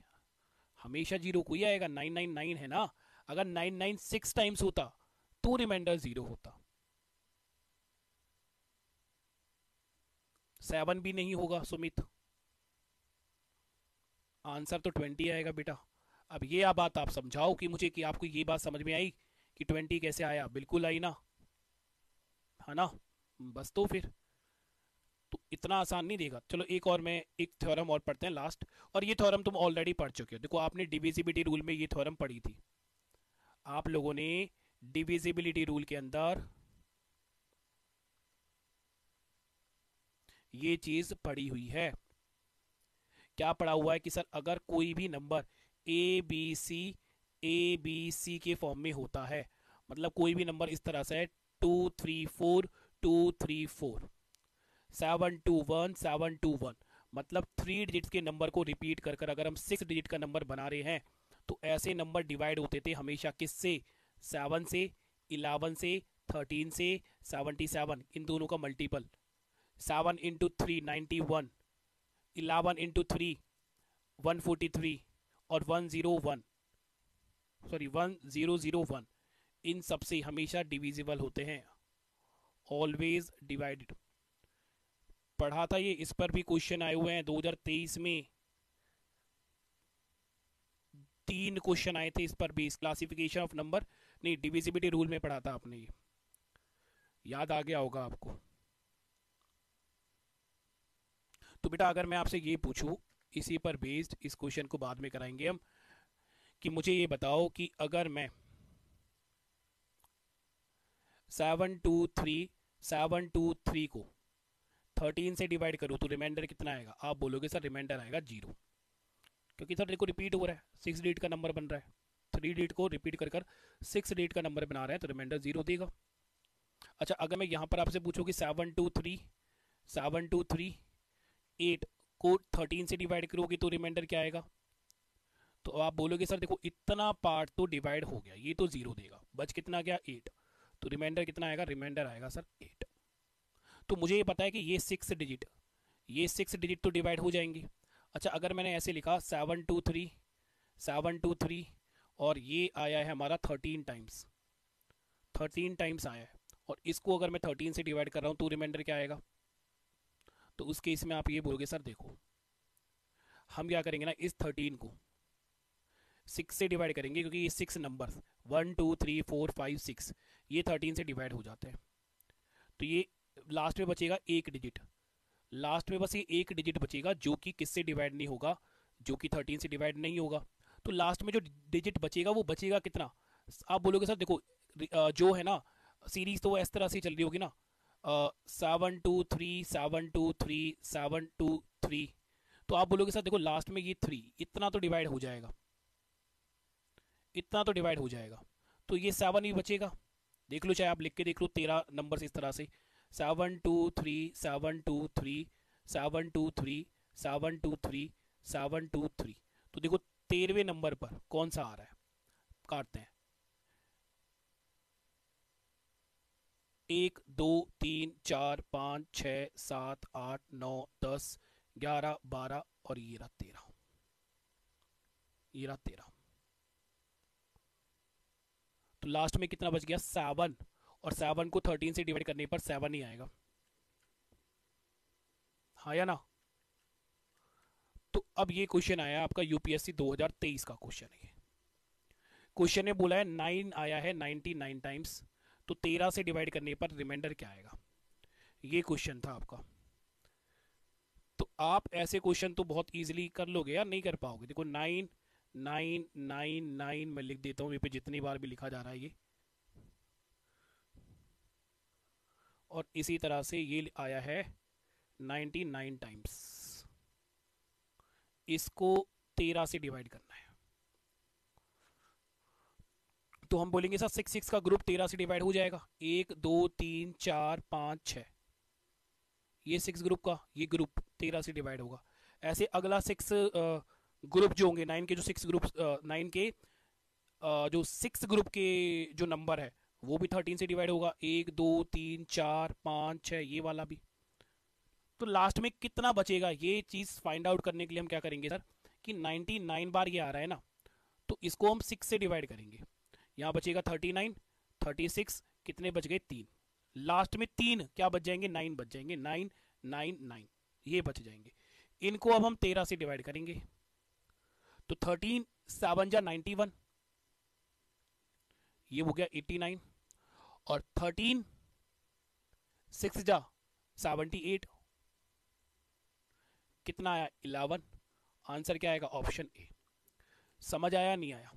Speaker 1: हमेशा 0 को ही आएगा, 999 है ना। अगर 996 टाइम्स होता तो रिमाइंडर 0 होता, 7 भी नहीं होगा सुमित, आंसर तो 20 आएगा बेटा। अब ये बात आप समझाओ कि मुझे कि आपको ये बात समझ में आई कि 20 कैसे आया, बिल्कुल आई ना, है ना। बस तो फिर तो इतना आसान नहीं देगा। चलो एक और मैं एक थ्योरम और पढ़ते हैं लास्ट, और ये थ्योरम तुम ऑलरेडी पढ़ चुके हो। देखो आपने डिविजिबिलिटी रूल में ये थ्योरम पढ़ी थी, आप लोगों ने डिविजिबिलिटी रूल के अंदर ये चीज पढ़ी हुई है। क्या पढ़ा हुआ है कि सर अगर कोई भी नंबर ए बी सी के फॉर्म में होता है, मतलब कोई भी नंबर इस तरह से है 234 721 मतलब 3 डिजिट्स के नंबर को रिपीट कर कर अगर हम 6 डिजिट का नंबर बना रहे हैं तो ऐसे नंबर डिवाइड होते थे हमेशा किससे, 7 से, 11 से, 13 से, 77 इन दोनों का मल्टीपल, 7 इंटू 3 91, 11 इंटू 3 143 और 1001 इन सबसे हमेशा डिविजिबल होते हैं, ऑलवेज डिवाइडेड। पढ़ा था ये, इस पर भी क्वेश्चन आए हुए हैं 2023 में, 3 क्वेश्चन आए थे इस पर भी, क्लासिफिकेशन ऑफ नंबर नहीं डिविजिबिलिटी रूल में पढ़ा था आपने, ये याद आ गया होगा आपको। तो बेटा अगर मैं आपसे ये पूछूं, इसी पर बेस्ड इस क्वेश्चन को बाद में कराएंगे हम, कि मुझे ये बताओ कि अगर मैं 723 को 13 से डिवाइड करो तो रिमाइंडर कितना आएगा? आप बोलोगे सर रिमाइंडर आएगा 0, क्योंकि सर देखो रिपीट हो रहा है, 6 डिजिट का नंबर बन रहा है, 3 डिजिट को रिपीट कर कर 6 डिजिट का नंबर बना रहे हैं, तो रिमाइंडर 0 देगा। अच्छा, अगर मैं यहाँ पर आपसे पूछूँ कि 723 को 13 से डिवाइड करोगे तो रिमाइंडर क्या आएगा? तो आप बोलोगे सर देखो इतना पार्ट तो डिवाइड हो गया, ये तो 0 देगा, बच कितना गया 8, तो रिमाइंडर कितना आएगा? रिमाइंडर आएगा सर 8। तो मुझे ये पता है कि ये 6 डिजिट तो डिवाइड हो जाएंगे। अच्छा, अगर मैंने ऐसे लिखा 723 और ये आया है हमारा 13 टाइम्स आया है, और इसको अगर मैं 13 से डिवाइड कर रहा हूँ तो रिमाइंडर क्या आएगा? तो उस केस में आप ये बोलोगे सर देखो हम क्या करेंगे ना, इस 13 को 6 से डिवाइड करेंगे, क्योंकि ये 6 नंबर 1 2 3 4 5 6 ये 13 से डिवाइड हो जाते हैं, तो ये लास्ट में बचेगा एक डिजिट, लास्ट में बस ये एक डिजिट बचेगा जो कि किससे डिवाइड नहीं होगा? जो कि 13 से डिवाइड नहीं होगा। तो लास्ट में जो डिजिट बचेगा वो बचेगा कितना? आप बोलोगे सर देखो जो है ना सीरीज तो वो इस तरह से चल रही होगी ना, 723 तो आप बोलोगे सर देखो लास्ट में ये 3 इतना तो डिवाइड हो जाएगा, तो ये 7 ही बचेगा। देख लो, चाहे आप लिख के देख लो 13 नंबर इस तरह से 723 तो देखो 13वें नंबर पर कौन सा आ रहा है? काटते हैं, 1 2 3 4 5 6 7 8 9 10 11 12 और ये रहा 13। तो लास्ट में कितना बच गया? 7, और 7 को 13 से डिवाइड करने पर 7 ही आएगा, हाँ या ना? तो अब ये क्वेश्चन आया आपका यूपीएससी 2023 का क्वेश्चन है। क्वेश्चन ने बोला है 9 आया है 99 टाइम्स, तो 13 से डिवाइड करने पर रिमाइंडर क्या आएगा? ये क्वेश्चन था आपका। तो आप ऐसे क्वेश्चन तो बहुत इजीली कर लोगे या नहीं कर पाओगे? देखो 9 मैं लिख देता हूँ, ये पे जितनी बार भी लिखा जा रहा है ये, और इसी तरह से ये आया है 99 टाइम्स, इसको 13 से डिवाइड करना है, तो हम बोलेंगे सर 6 का ग्रुप 13 से डिवाइड हो जाएगा, 1 2 3 4 5 6 ये 6 ग्रुप का ये ग्रुप 13 से डिवाइड होगा। ऐसे अगला 6 ग्रुप जो होंगे 9 के जो 6 ग्रुप 9 के जो 6 ग्रुप के जो नंबर है वो भी 13 से डिवाइड होगा, 1 2 3 4 5 6 ये वाला भी। तो लास्ट में कितना बचेगा ये चीज़ फाइंड आउट करने के लिए हम क्या करेंगे सर कि 99 बार ये आ रहा है ना, तो इसको हम 6 से डिवाइड करेंगे, यहाँ बचेगा 39 36 कितने बच गए? 3, लास्ट में 3 क्या बच जाएंगे? 9 बच जाएंगे, 9 9 9 ये बच जाएंगे। इनको अब हम 13 से डिवाइड करेंगे, तो 13 7 जा 91 ये हो गया 89, और 13 6 जा 78 कितना आया? 11। आंसर क्या आएगा? Option A. समझ आया नहीं आया?